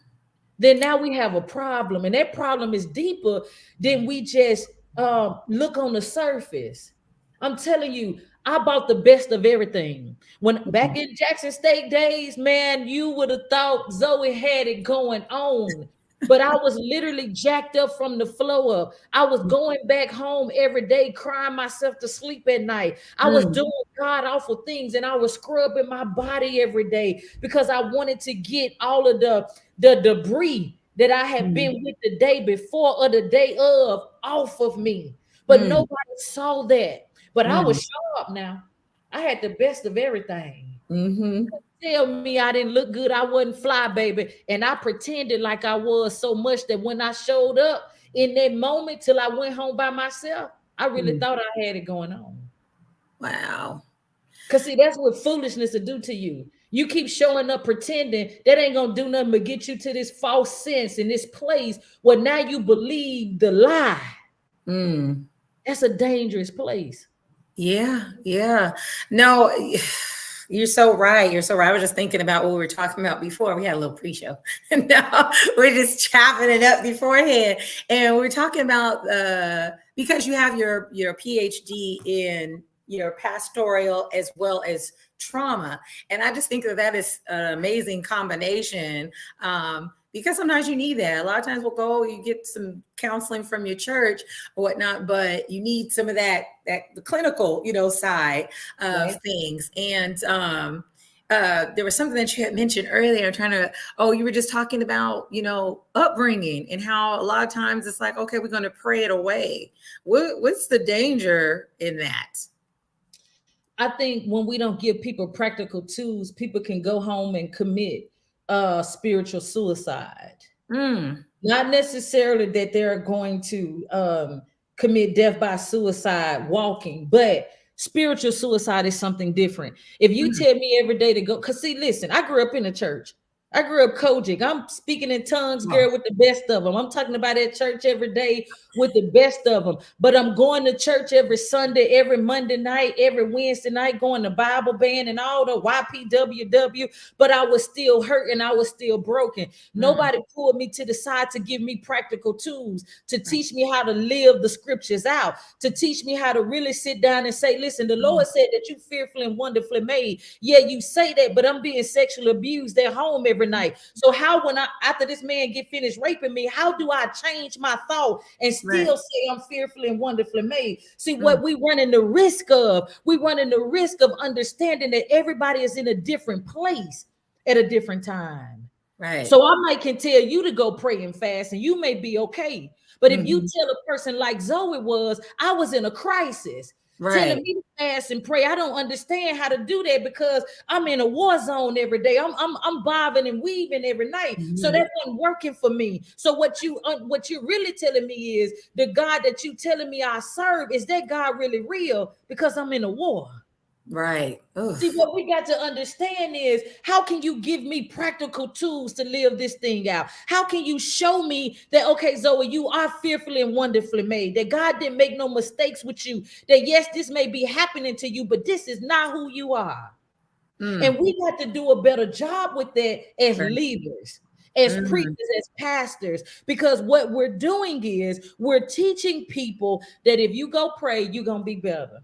Then now we have a problem, and that problem is deeper than we just look on the surface. I'm telling you, I bought the best of everything. When back mm, in Jackson State days, man, you would have thought Zowee had it going on. But I was literally jacked up from the flow up. I was going back home every day, crying myself to sleep at night. I was mm, doing god awful things, and I was scrubbing my body every day because I wanted to get all of the debris that I had mm, been with the day before or the day of off of me. But nobody saw that. But I was Mm. sharp now. I had the best of everything. Mm-hmm. Tell me I didn't look good, I wasn't fly, baby. And I pretended like I was so much that when I showed up in that moment till I went home by myself, I really Mm. thought I had it going on. Wow. Because see, that's what foolishness will do to you. You keep showing up pretending that ain't gonna do nothing but get you to this false sense in this place where now you believe the lie. Mm. That's a dangerous place. Yeah, yeah. No, you're so right. You're so right. I was just thinking about what we were talking about before. We had a little pre-show. No, we're just chopping it up beforehand. And we are talking about because you have your PhD in your pastoral as well as trauma. And I just think that that is an amazing combination. Because sometimes you need that. A lot of times we'll go, you get some counseling from your church or whatnot, but you need some of that the clinical, side of Right. things. And there was something that you had mentioned earlier, you were just talking about, upbringing and how a lot of times it's like, okay, we're going to pray it away. What's the danger in that? I think when we don't give people practical tools, people can go home and commit spiritual suicide. Mm, Not necessarily that they're going to commit death by suicide walking, but spiritual suicide is something different. If you mm, tell me every day to go, because see, listen, I grew up in a church. I grew up Kojic. I'm speaking in tongues, oh, girl, with the best of them. I'm talking about at church every day with the best of them. But I'm going to church every Sunday, every Monday night, every Wednesday night, going to Bible band and all the YPWW. But I was still hurt and I was still broken. mm, Nobody pulled me to the side to give me practical tools, to teach me how to live the scriptures out, to teach me how to really sit down and say, listen, the mm, Lord said that you fearfully and wonderfully made. Yeah, you say that, but I'm being sexually abused at home every night. So how, when I, after this man get finished raping me, how do I change my thought and right. still say I'm fearfully and wonderfully made? See, Mm, what we running the risk of, we running the risk of understanding that everybody is in a different place at a different time. right. So I might can tell you to go pray and fast, and you may be okay. But if you Hmm. tell a person like Zowee was, I was in a crisis, telling Right. me to fast and pray, I don't understand how to do that because I'm in a war zone every day. I'm bobbing and weaving every night, so Mhm. that wasn't working for me. So what you're really telling me is the God that you telling me I serve, is that God really real? Because I'm in a war. Right. See, Oof. what we got to understand is, how can you give me practical tools to live this thing out? How can you show me that, okay, Zowee, you are fearfully and wonderfully made, that God didn't make no mistakes with you, that yes, this may be happening to you, but this is not who you are. And Mm, we got to do a better job with that as right. leaders, as preachers, Mm, as pastors, because what we're doing is we're teaching people that if you go pray, you're going to be better.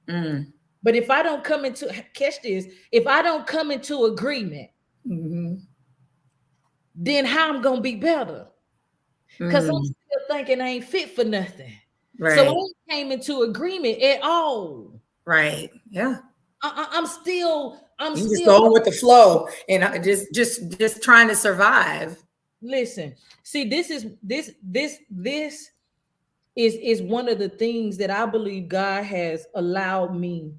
mm, But if I don't come into, catch this, if I don't come into agreement, mhm, then how I'm gonna be better? Because I'm mm, still thinking I ain't fit for nothing. So I right. ain't came into agreement at all. Right. Yeah. I'm You just still going with the flow and just trying to survive. listen. See, this is one of the things that I believe God has allowed me.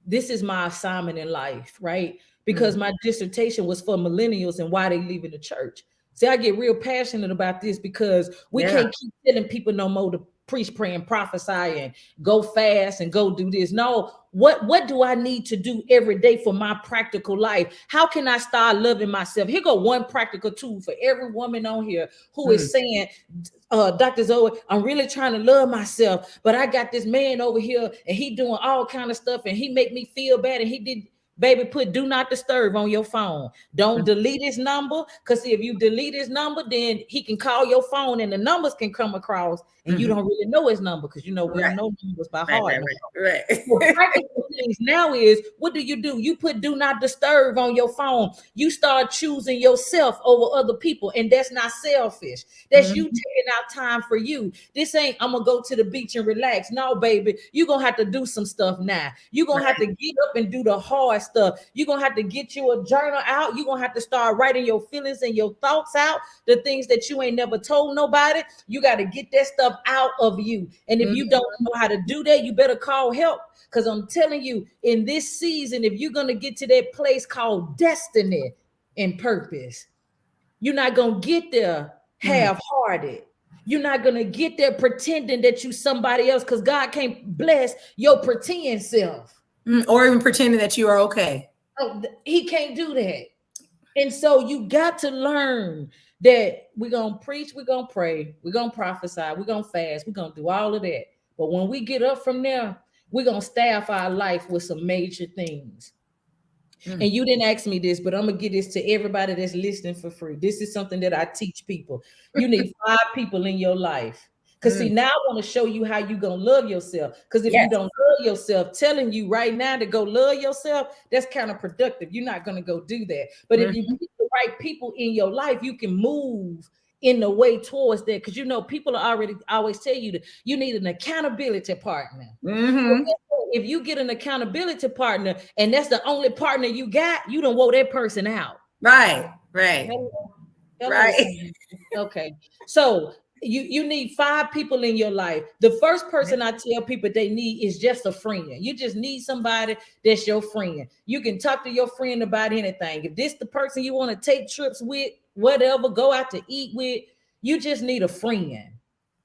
This is my assignment in life, right? Because Mm, my dissertation was for millennials and why they leaving the church. See, I get real passionate about this because we yeah. can't keep telling people no more to preach, pray, and prophesy and go fast and go do this. No, what do I need to do every day for my practical life? How can I start loving myself? Here go one practical tool for every woman on here who Mm, is saying, Dr. Zowee, I'm really trying to love myself, but I got this man over here and he doing all kind of stuff and he make me feel bad and he did. Baby, put do not disturb on your phone. Don't mm, delete his number, because if you delete his number, then he can call your phone and the numbers can come across and you mhm. don't really know his number, because we don't Right. know numbers by Right. heart Right. now. Right. So Right. practical things now is, what do? You put do not disturb on your phone. You start choosing yourself over other people, and that's not selfish. That's you Mhm. taking out time for you. This ain't I'm gonna go to the beach and relax. No, baby, you're gonna have to do some stuff now. You're gonna have Right. to get up and do the hard stuff. You're gonna have to get you a journal out. You're gonna have to start writing your feelings and your thoughts out, the things that you ain't never told nobody. You got to get that stuff out of you. And if you don't know how to do that, you better call help. Because I'm telling you, in this season, if you're gonna get to that place called destiny and purpose, you're not gonna get there half-hearted. You're not gonna get there pretending that you somebody else, because God can't bless your pretend self. Or even pretending that you are okay. Oh, he can't do that. And so you got to learn that we're gonna preach, we're gonna pray, we're gonna prophesy, we're gonna fast, we're gonna do all of that. But when we get up from there, we're gonna staff our life with some major things. And you didn't ask me this, but I'm gonna give this to everybody that's listening for free. This is something that I teach people. You need 5 people in your life. Because see, now I want to show you how you're gonna love yourself. Because if you don't love yourself, telling you right now to go love yourself, that's kind of productive. You're not gonna go do that. But if you get the right people in your life, you can move in the way towards that. Because you know, people are already always tell you that you need an accountability partner. If you get an accountability partner and that's the only partner you got, you don't want that person out. Right. Hello. Okay. So you need 5 people in your life. The first person I tell people they need is just a friend. You just need somebody that's your friend. You can talk to your friend about anything. If this the person you want to take trips with, whatever, go out to eat with, you just need a friend.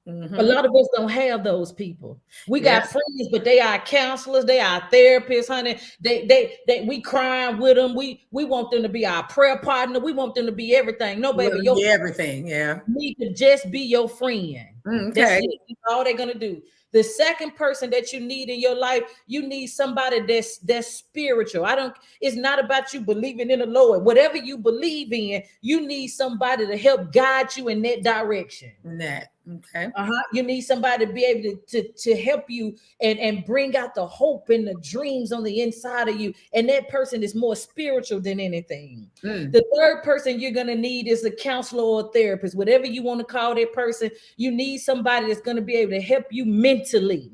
A lot of us don't have those people. We got friends, but they are counselors, they are therapists, honey. They we crying with them. We want them to be our prayer partner. We want them to be everything. No, baby, everything. Need to just be your friend. That's it. That's all they're gonna do. The second person that you need in your life, you need somebody that's spiritual. It's not about you believing in the Lord. Whatever you believe in, you need somebody to help guide you in that direction. You need somebody to be able to help you and bring out the hope and the dreams on the inside of you. And that person is more spiritual than anything. The third person you're gonna need is a counselor or a therapist, whatever you want to call that person. You need somebody that's gonna be able to help you mentally.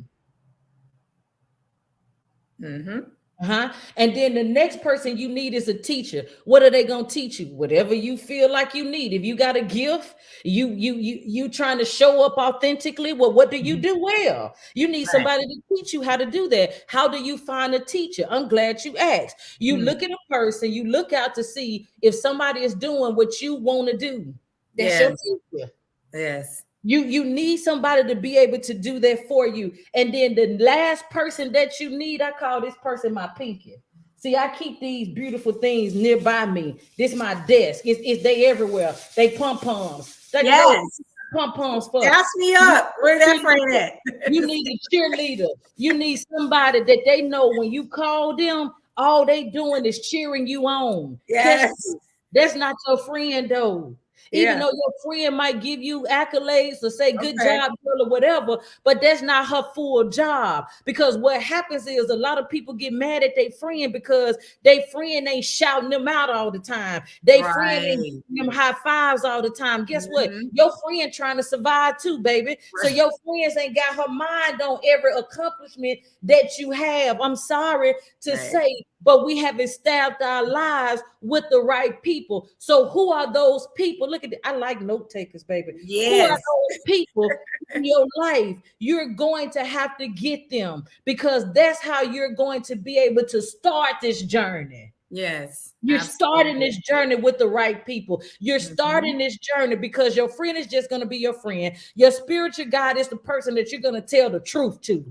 And then the next person you need is a teacher. What are they gonna teach you? Whatever you feel like you need. If you got a gift, you trying to show up authentically. Well, what do you do well? You need somebody to teach you how to do that. How do you find a teacher? I'm glad you asked. You look at a person, you look out to see if somebody is doing what you want to do. That's your teacher. You need somebody to be able to do that for you. And then the last person that you need, I call this person my pinky. See, I keep these beautiful things nearby me. This is my desk. It's they everywhere. They pom-poms. Pom-poms for. Gas me up. Where that friend at? You need a cheerleader. You need somebody that they know when you call them, all they doing is cheering you on. That's not your friend though. Even though your friend might give you accolades or say good job girl or whatever, but that's not her full job. Because what happens is a lot of people get mad at their friend because their friend ain't shouting them out all the time. They friend ain't giving them high fives all the time. Guess what? Your friend trying to survive too, baby. So your friends ain't got her mind on every accomplishment that you have. I'm sorry to say, but we haven't staffed our lives with the right people. So who are those people? Look at it. I like note takers, baby. Who are those people in your life? You're going to have to get them because that's how you're going to be able to start this journey. You're starting this journey with the right people. You're starting this journey because your friend is just going to be your friend. Your spiritual guide is the person that you're going to tell the truth to.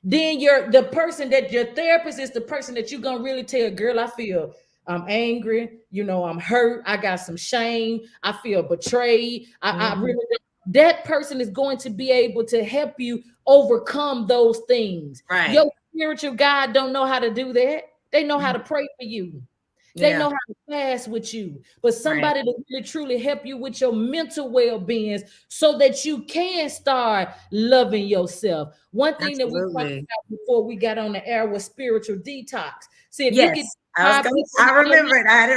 Then the person that your therapist is the person that you're gonna really tell, girl, I feel I'm angry, I'm hurt, I got some shame, I feel betrayed. I really, that person is going to be able to help you overcome those things. Your spiritual guide don't know how to do that. They know how to pray for you. They know how to fast with you, but somebody to really truly help you with your mental well-being so that you can start loving yourself. One thing that we talked about before we got on the air was spiritual detox. See, if you get I was five going. people I in your remember it. I had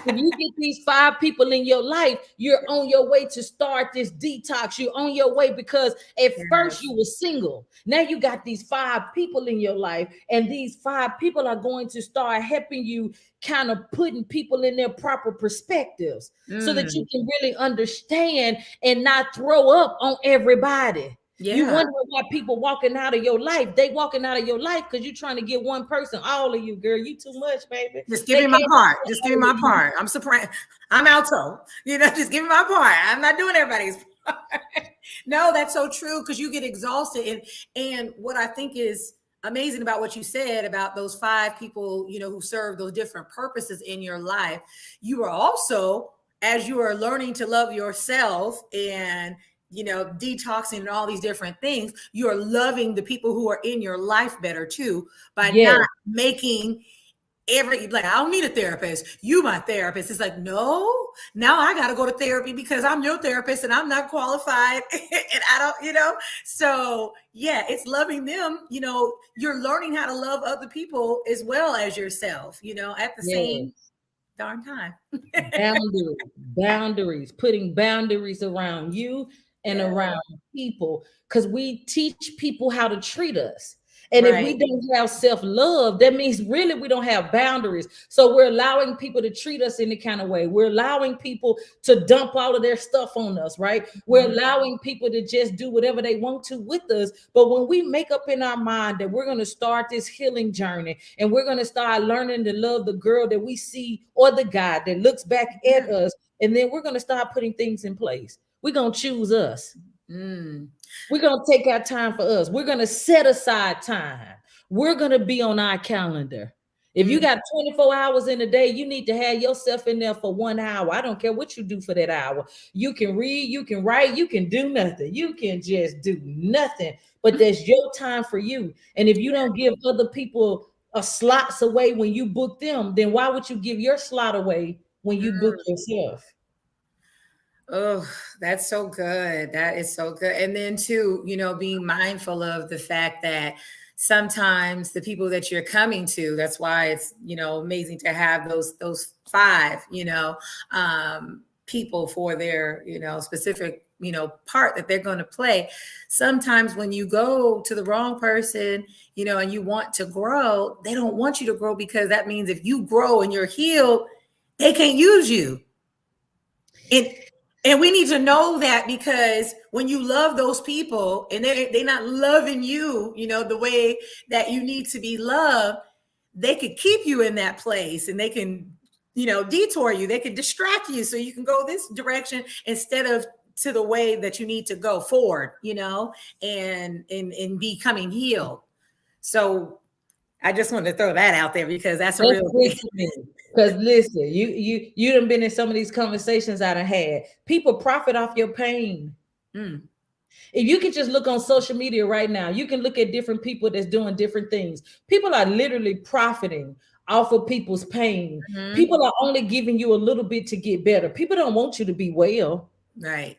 if it. you get these 5 people in your life, you're on your way to start this detox. You're on your way because at first Yes. you were single. Now you got these 5 people in your life, and these 5 people are going to start helping you kind of putting people in their proper perspectives so that you Mm, can really understand and not throw up on everybody. You yeah. wonder why people walking out of your life. They walking out of your life because you're trying to get one person. All of you, girl, you too much, baby. Just give They me my can't part. handle Just give me all my of you. part. I'm surprised. I'm alto. Just give me my part. I'm not doing everybody's part. No, that's so true because you get exhausted. And what I think is amazing about what you said about those 5 people, who serve those different purposes in your life, you are also, as you are learning to love yourself and detoxing and all these different things, you are loving the people who are in your life better too by not Yes, making like, I don't need a therapist. You my therapist. It's like, no, now I gotta go to therapy because I'm your therapist and I'm not qualified and I don't, so yeah, it's loving them. You're learning how to love other people as well as yourself, at the same yes. darn time. Boundaries, putting boundaries around you and Yeah, around people, because we teach people how to treat us. And if we right. don't have self-love, that means really we don't have boundaries. So we're allowing people to treat us any kind of way. We're allowing people to dump all of their stuff on us, right? We're Mhm. allowing people to just do whatever they want to with us. But when we make up in our mind that we're going to start this healing journey and we're going to start learning to love the girl that we see or the guy that looks back Yeah. at us, and then we're going to start putting things in place. We're going to choose us. Mm. We're going to take our time for us. We're going to set aside time. We're going to be on our calendar. If you Mm. got 24 hours in a day, you need to have yourself in there for 1 hour. I don't care what you do for that hour. You can read, you can write, you can do nothing. You can just do nothing. But that's your time for you. And if you don't give other people a slots away when you book them, then why would you give your slot away when you book yourself? Oh, that's so good. That is so good. And then too, being mindful of the fact that sometimes the people that you're coming to, that's why it's, amazing to have those 5, people for their, specific, part that they're going to play. Sometimes when you go to the wrong person, and you want to grow, they don't want you to grow because that means if you grow and you're healed, they can't use you. And we need to know that because when you love those people and they're not loving you, the way that you need to be loved, they could keep you in that place and they can, detour you. They could distract you so you can go this direction instead of to the way that you need to go forward, and becoming healed. So I just wanted to throw that out there because that's a That's real good thing. to me. Because listen, you done been in some of these conversations I done had. People profit off your pain. Mm, If you can just look on social media right now, you can look at different people that's doing different things. People are literally profiting off of people's pain. mhm. People are only giving you a little bit to get better. People don't want you to be well. Right.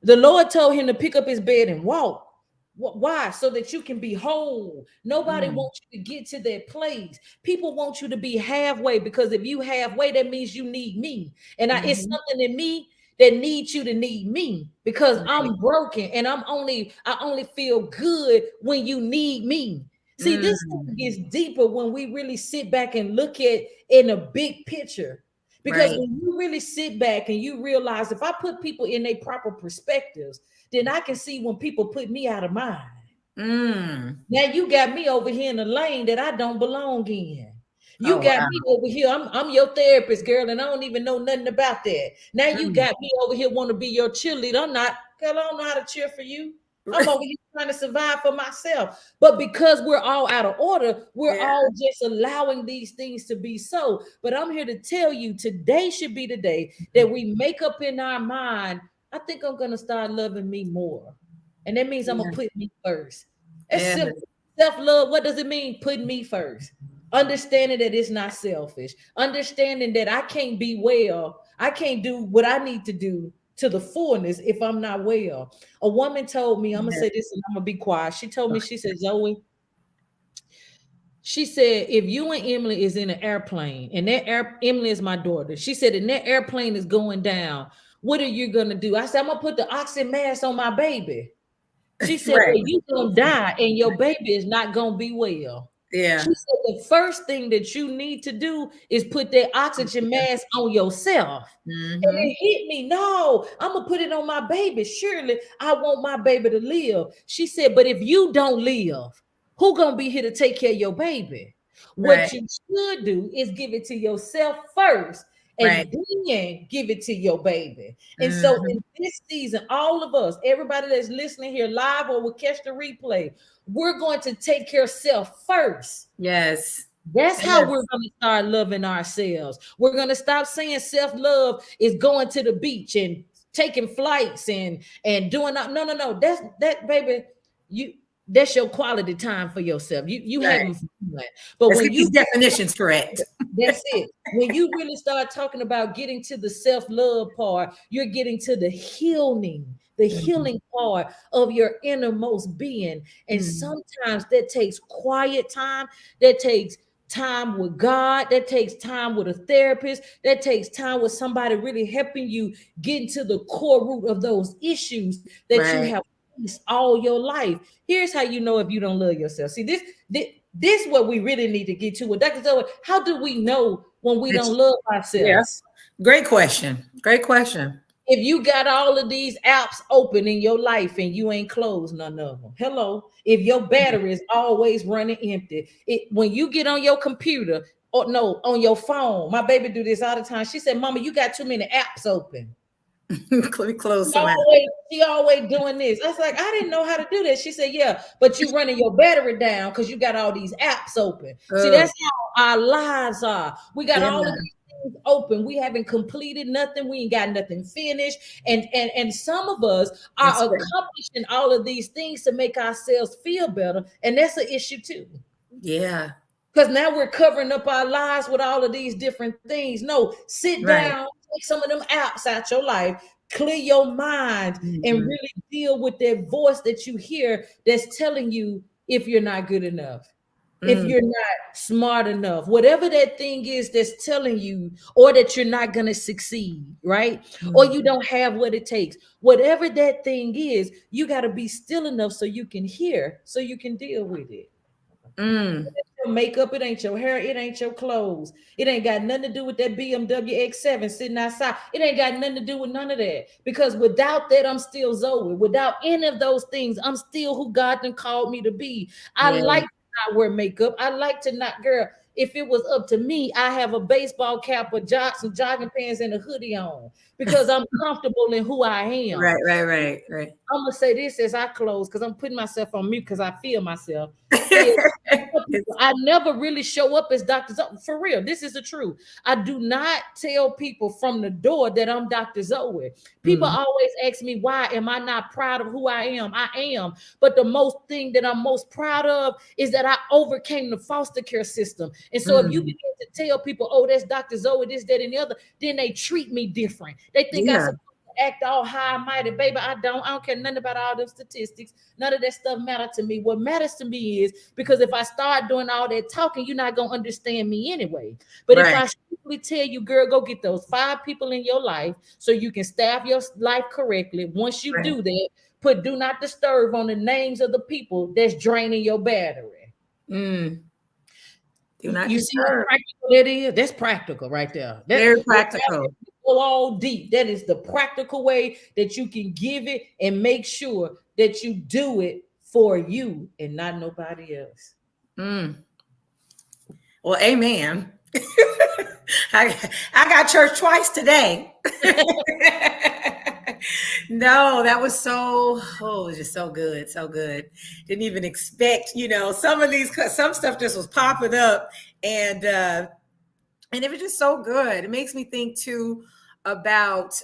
The Lord told him to pick up his bed and walk. Why? So that you can be whole. Nobody Mm, wants you to get to that place. People want you to be halfway because if you halfway, that means you need me. And it's mhm. something in me that needs you to need me because Right. I'm broken and I only feel good when you need me. See, this thing Mm, gets deeper when we really sit back and look at in a big picture. Because right. when you really sit back and you realize if I put people in their proper perspectives, then I can see when people put me out of mind. Mm. Now you got me over here in a lane that I don't belong in. You Oh, got wow. me over here. I'm your therapist, girl, and I don't even know nothing about that. Now you Mm. got me over here want to be your cheerleader. I'm not, girl, I don't know how to cheer for you. I'm over here trying to survive for myself. But because we're all out of order, we're Yeah. all just allowing these things to be so. But I'm here to tell you today should be the day that we make up in our mind. I think I'm going to start loving me more. And that means I'm going Yeah. to put me first. It's Yeah. simple. Self-love, what does it mean? Putting me first. Understanding that it's not selfish. Understanding that I can't be well. I can't do what I need to do to the fullness if I'm not well. A woman told me, I'm gonna Yeah. say this and I'm gonna be quiet. She told me, Okay. she said, Zowee, She said, if you and Emily is in an airplane, and Emily is my daughter. She said, and that airplane is going down, what are you gonna do? I said, I'm gonna put the oxygen mask on my baby. She said, Right. well, you gonna die and your baby is not gonna be well. She Yeah. said the first thing that you need to do is put that oxygen mask on yourself. And Mm-hmm. it hit me. No, I'm gonna put it on my baby. Surely I want my baby to live. She said, but if you don't live, who gonna be here to take care of your baby? Right. What you should do is give it to yourself first Right. and then give it to your baby. And so Mm-hmm. in this season, all of us, everybody that's listening here live or will catch the replay, we're going to take care of self first. Yes. That's how Yes. we're going to start loving ourselves. We're going to stop saying self-love is going to the beach and taking flights and doing no. That baby, you that's your quality time for yourself. You Right. having fun. But Let's when get these you definitions correct. that's it. When you really start talking about getting to the self-love part, you're getting to the Mhm. healing part of your innermost being. And Mhm. sometimes that takes quiet time, that takes time with God, that takes time with a therapist, that takes time with somebody really helping you get into the core root of those issues that you Right. have faced all your life. Here's how you know if you don't love yourself. See, this is what we really need to get to with Dr. Zowee. How do we know when we don't love ourselves? Yes. Great question. Great question. If you got all of these apps open in your life and you ain't closed none of them, hello. If your battery is always running empty, when you get on your computer or no on your phone, my baby do this all the time. She said, "Mama, you got too many apps open." Let me close some out. She always doing this. I was like, I didn't know how to do that. She said, yeah, but you running your battery down because you got all these apps open. See, Oh, that's how our lives are. We got yeah. all of these things open. We haven't completed nothing. We ain't got nothing finished. And some of us It's are great. accomplishing all of these things to make ourselves feel better. And that's an issue too. Yeah. Because now we're covering up our lives with all of these different things. No, sit Right. down, take some of them apps out your life, clear your mind, and Mhm. really deal with that voice that you hear that's telling you if you're not good enough, if Mm. you're not smart enough, whatever that thing is that's telling you, or that you're not going to succeed, right? Or Mm. you don't have what it takes. Whatever that thing is, you got to be still enough so you can hear, so you can deal with it. Mm. Your makeup, it ain't your hair, it ain't your clothes. It ain't got nothing to do with that BMW X7 sitting outside. It ain't got nothing to do with none of that. Because without that, I'm still Zowee. Without any of those things, I'm still who God done called me to be. I Yeah. like to not wear makeup. I like to not, girl. If it was up to me, I have a baseball cap, some jogging pants, and a hoodie on because I'm comfortable in who I am. Right. Right. Right. Right. I'm gonna say this as I close because I'm putting myself on mute because I feel myself. Is It's, I never really show up as Dr. Zowee. For real, this is the truth. I do not tell people from the door that I'm Dr. Zowee. People mm. always ask me, why am I not proud of who I am? I am. But the most thing that I'm most proud of is that I overcame the foster care system. And so if you Mm. begin to tell people, oh, that's Dr. Zowee, this, that, and the other, then they treat me different. They think I Yeah. supposed to act all high and mighty. Baby, I don't. I don't care nothing about all them statistics. None of that stuff matter to me. What matters to me is because if I start doing all that talking, you're not going to understand me anyway. But if Right. I simply tell you, girl, go get those 5 people in your life so you can staff your life correctly. Once you Right. do that, put do not disturb on the names of the people that's draining your battery. Mm. Do not You see how disturb. practical that is? That's practical right there. That Very without practical. having to go all deep. That is the practical way that you can give it and make sure that you do it for you and not nobody else. Mm. Well, amen. I, I got church twice today. No, that was so, oh, it was just so good. So good. Didn't even expect, some of these, some stuff just was popping up and it was just so good. It makes me think too about,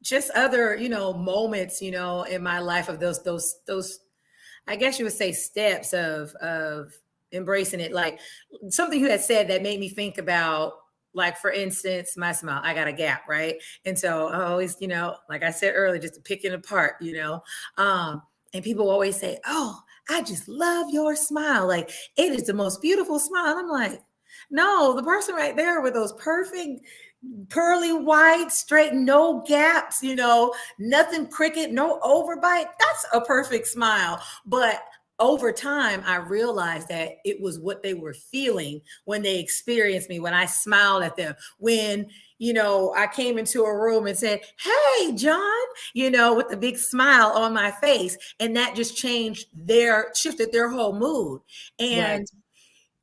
just other, moments, in my life of those, I guess you would say steps of embracing it. Like something you had said that made me think about, like for instance, my smile. I got a gap, right? And so I always, like I said earlier, just to pick it apart, and people always say, "Oh, I just love your smile. Like, it is the most beautiful smile. I'm like, no, the person right there with those perfect pearly white, straight, no gaps, nothing crooked, no overbite. That's a perfect smile. But over time, I realized that it was what they were feeling when they experienced me, when I smiled at them, when I came into a room and said, "Hey, John," with the big smile on my face. And that just shifted their whole mood. Right. And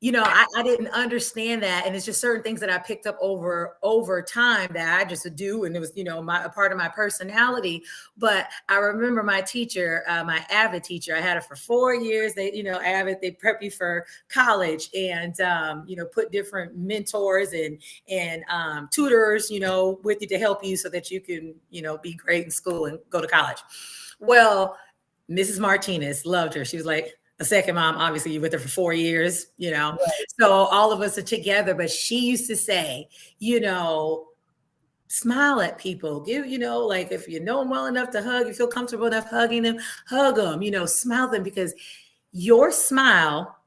I didn't understand that. And it's just certain things that I picked up over time that I just would do. And it was, a part of my personality. But I remember my teacher, my AVID teacher, I had her for 4 years. They, AVID, they prep you for college and, put different mentors and tutors, with you to help you so that you can, be great in school and go to college. Well, Mrs. Martinez, loved her. She was like a second mom. Obviously, you with her for 4 years, Right. So all of us are together. But she used to say, smile at people. Give, like if you know them well enough to hug, you feel comfortable enough hugging them, hug them, smile them, because your smile,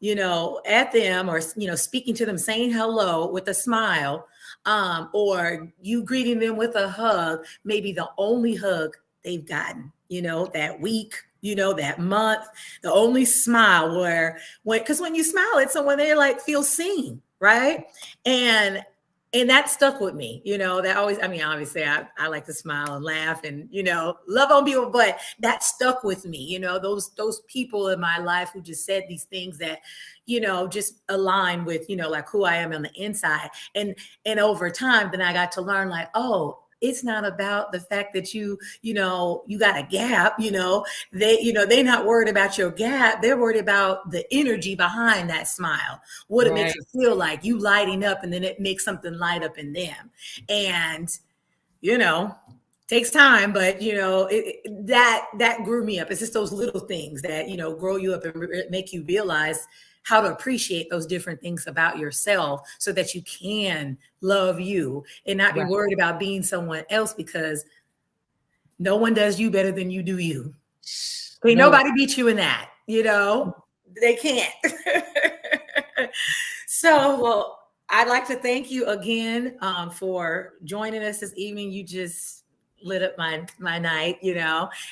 at them, or speaking to them, saying hello with a smile, or you greeting them with a hug, maybe the only hug they've gotten, that week, that month, the only smile because when you smile at someone, they like feel seen, right? And that stuck with me, that always, I mean, obviously I like to smile and laugh and, love on people, but that stuck with me, those people in my life who just said these things that, just align with, like who I am on the inside. And over time, then I got to learn like, oh, it's not about the fact that you got a gap, they're not worried about your gap. They're worried about the energy behind that smile, what it makes Right. it feel like, you lighting up, and then it makes something light up in them. And, takes time, but that grew me up. It's just those little things that, grow you up and make you realize how to appreciate those different things about yourself so that you can love you and not be Right. worried about being someone else, because no one does you better than you do you. Okay, No. nobody beats you in that, they can't. So, well, I'd like to thank you again, for joining us this evening. You just lit up my night, and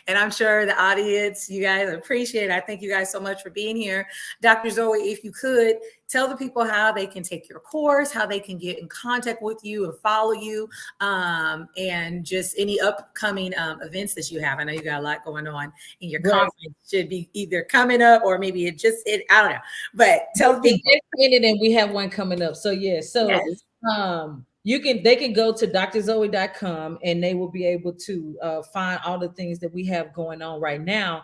I'm sure the audience, you guys appreciate it. I thank you guys so much for being here. Dr. Zowee, if you could tell the people how they can take your course, how they can get in contact with you and follow you, and just any upcoming events that you have. I know you got a lot going on, and your Right. conference should be either coming up or maybe I don't know. But tell the people. It just ended and we have one coming up. So yeah, so Yes. they can go to drzowee.com and they will be able to find all the things that we have going on right now.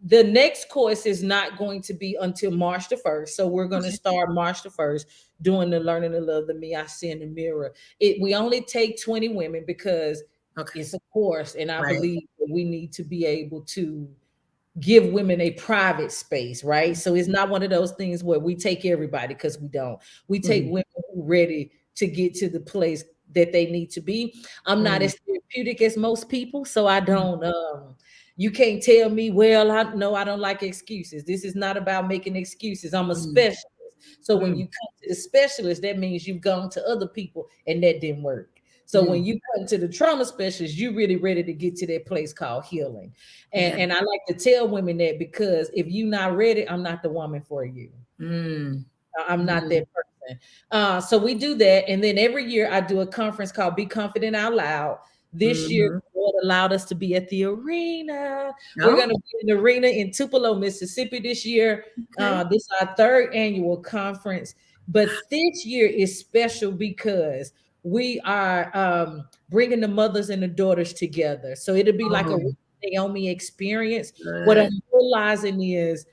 The next course is not going to be until March the 1st. So we're going to start March the 1st doing the Learning to Love the Me I See in the Mirror. We only take 20 women because it's a course, and I Right. believe that we need to be able to give women a private space, right? So it's not one of those things where we take everybody, because we don't. We take women who are ready to get to the place that they need to be. I'm not as therapeutic as most people, so I don't you can't tell me, well, I know I don't like excuses. This is not about making excuses. I'm a specialist. So when you come to the specialist, that means you've gone to other people and that didn't work. So when you come to the trauma specialist, you're really ready to get to that place called healing. And I like to tell women that, because if you're not ready, I'm not the woman for you. I'm not that person. So we do that. And then every year I do a conference called Be Confident Out Loud. This year, God allowed us to be at the arena. We're going to be in the arena in Tupelo, Mississippi this year. This is our third annual conference. But this year is special because we are bringing the mothers and the daughters together. So it'll be like a Naomi experience. What I'm realizing is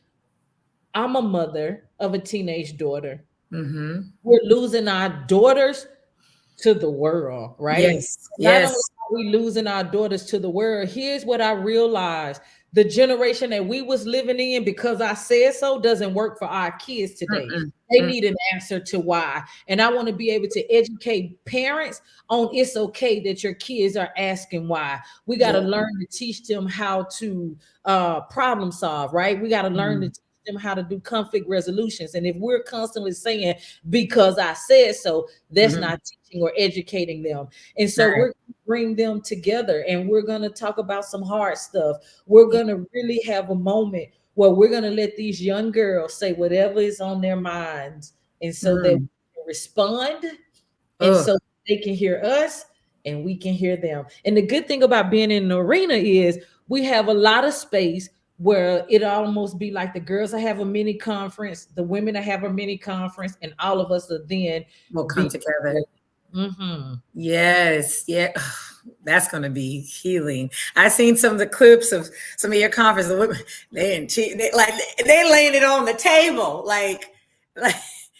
I'm a mother of a teenage daughter. We're losing our daughters to the world, right? Yes. Not only Yes. we losing our daughters to the world. Here's what I realized. The generation that we was living in, because I said so, doesn't work for our kids today. Mm-mm, They mm, need an answer to why. And I want to be able to educate parents on it's okay that your kids are asking why. We got to yeah. learn to teach them how to problem solve, right? We got to learn to Mm, teach them how to do conflict resolutions. And if we're constantly saying, because I said so, that's mhm. not teaching or educating them. And so Right. we're bring them together and we're going to talk about some hard stuff. We're Yeah. going to really have a moment where we're going to let these young girls say whatever is on their minds, and so that we Mm. can respond, and Oh, so they can hear us and we can hear them. And the good thing about being in an arena is we have a lot of space where it almost be like the girls that have a mini conference, the women that have a mini conference, and all of us are then we'll come be together. mm-hmm. Yes, yeah, that's going to be healing. I seen some of the clips of some of your conferences. They laying it on the table, like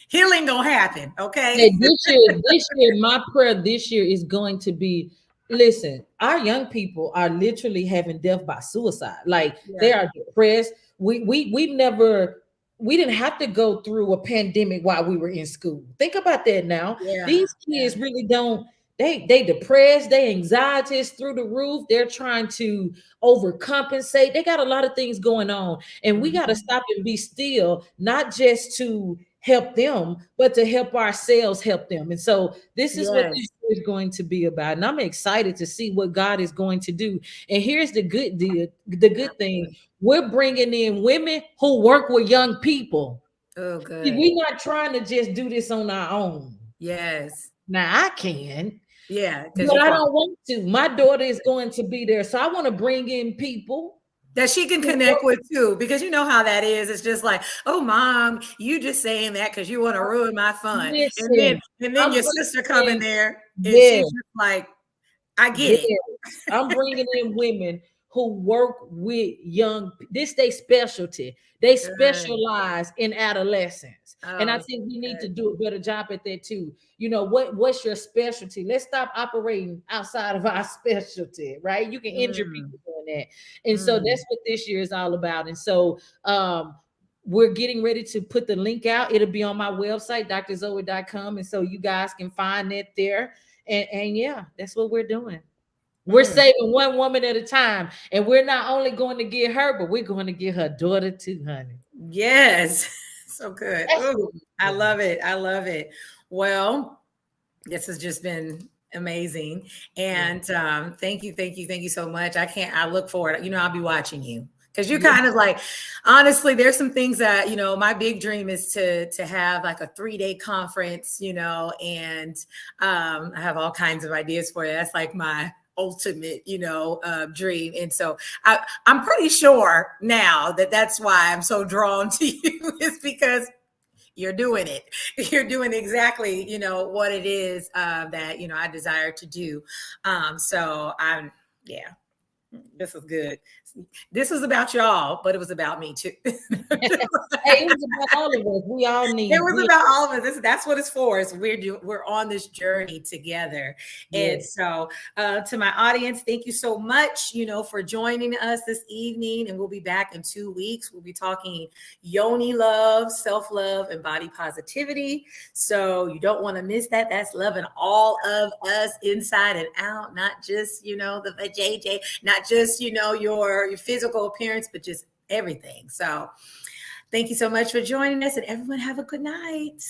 healing gonna happen. Hey, Okay. this year, my prayer this year is going to be, listen, our young people are literally having death by suicide. Like they Yeah, are depressed. We didn't have to go through a pandemic while we were in school. Think about that now. yeah, These yeah, kids really don't, they depressed, their anxiety is through the roof. They're trying to overcompensate. They got a lot of things going on. And we got to mhm, stop and be still, not just to help them, but to help ourselves help them. And so this is what this yes, is going to be about. And I'm excited to see what God is going to do. And here's the good deal, the good thing. We're bringing in women who work with young people. oh, See, good, we're not trying to just do this on our own. yes, Now I can, yeah, because but you I qualify. don't want to. My daughter is going to be there. So I want to bring in people That she can who connect work. with too, because you know how that is. It's just like, oh, mom, you just saying that because you want to ruin my fun, and then Listen, and then I'm your sister come in bringing there, and she's in, just like, I get it. yes, I'm bringing in women who work with young. This they specialty. They Good. specialize in adolescence, and I Oh, think we need to good. do a better job at that too. You know what's your specialty? Let's stop operating outside of our specialty, right? You can injure Mm, people doing that, and so mm. that's what this year is all about. And so we're getting ready to put the link out. It'll be on my website, drzowee.com, and so you guys can find it there. And yeah, that's what we're doing. We're Mm. saving one woman at a time. And we're not only going to get her, but we're going to get her daughter too, honey. Yes. So good. That's Oh, what I we're doing. love it. I love it. Well, this has just been amazing. Yeah. And thank you so much. I look forward. I'll be watching you. Because you Yeah. kind of like, honestly, there's some things that, my big dream is to have like a 3-day conference, and I have all kinds of ideas for you. That's like my ultimate, dream. And so I'm pretty sure now that that's why I'm so drawn to you is because you're doing it. You're doing exactly, what it is that, I desire to do. So yeah, this is good. This was about y'all, but it was about me too. Hey, it was about all of us. We all It need, was we about all of us. That's what it's for. Is we're on this journey together. And yes. so, to my audience, thank you so much, for joining us this evening. And we'll be back in 2 weeks. We'll be talking yoni love, self love, and body positivity. So you don't want to miss that. That's loving all of us inside and out, not just the JJ, not just your physical appearance, but just everything. So. Thank you so much for joining us, and everyone have a good night.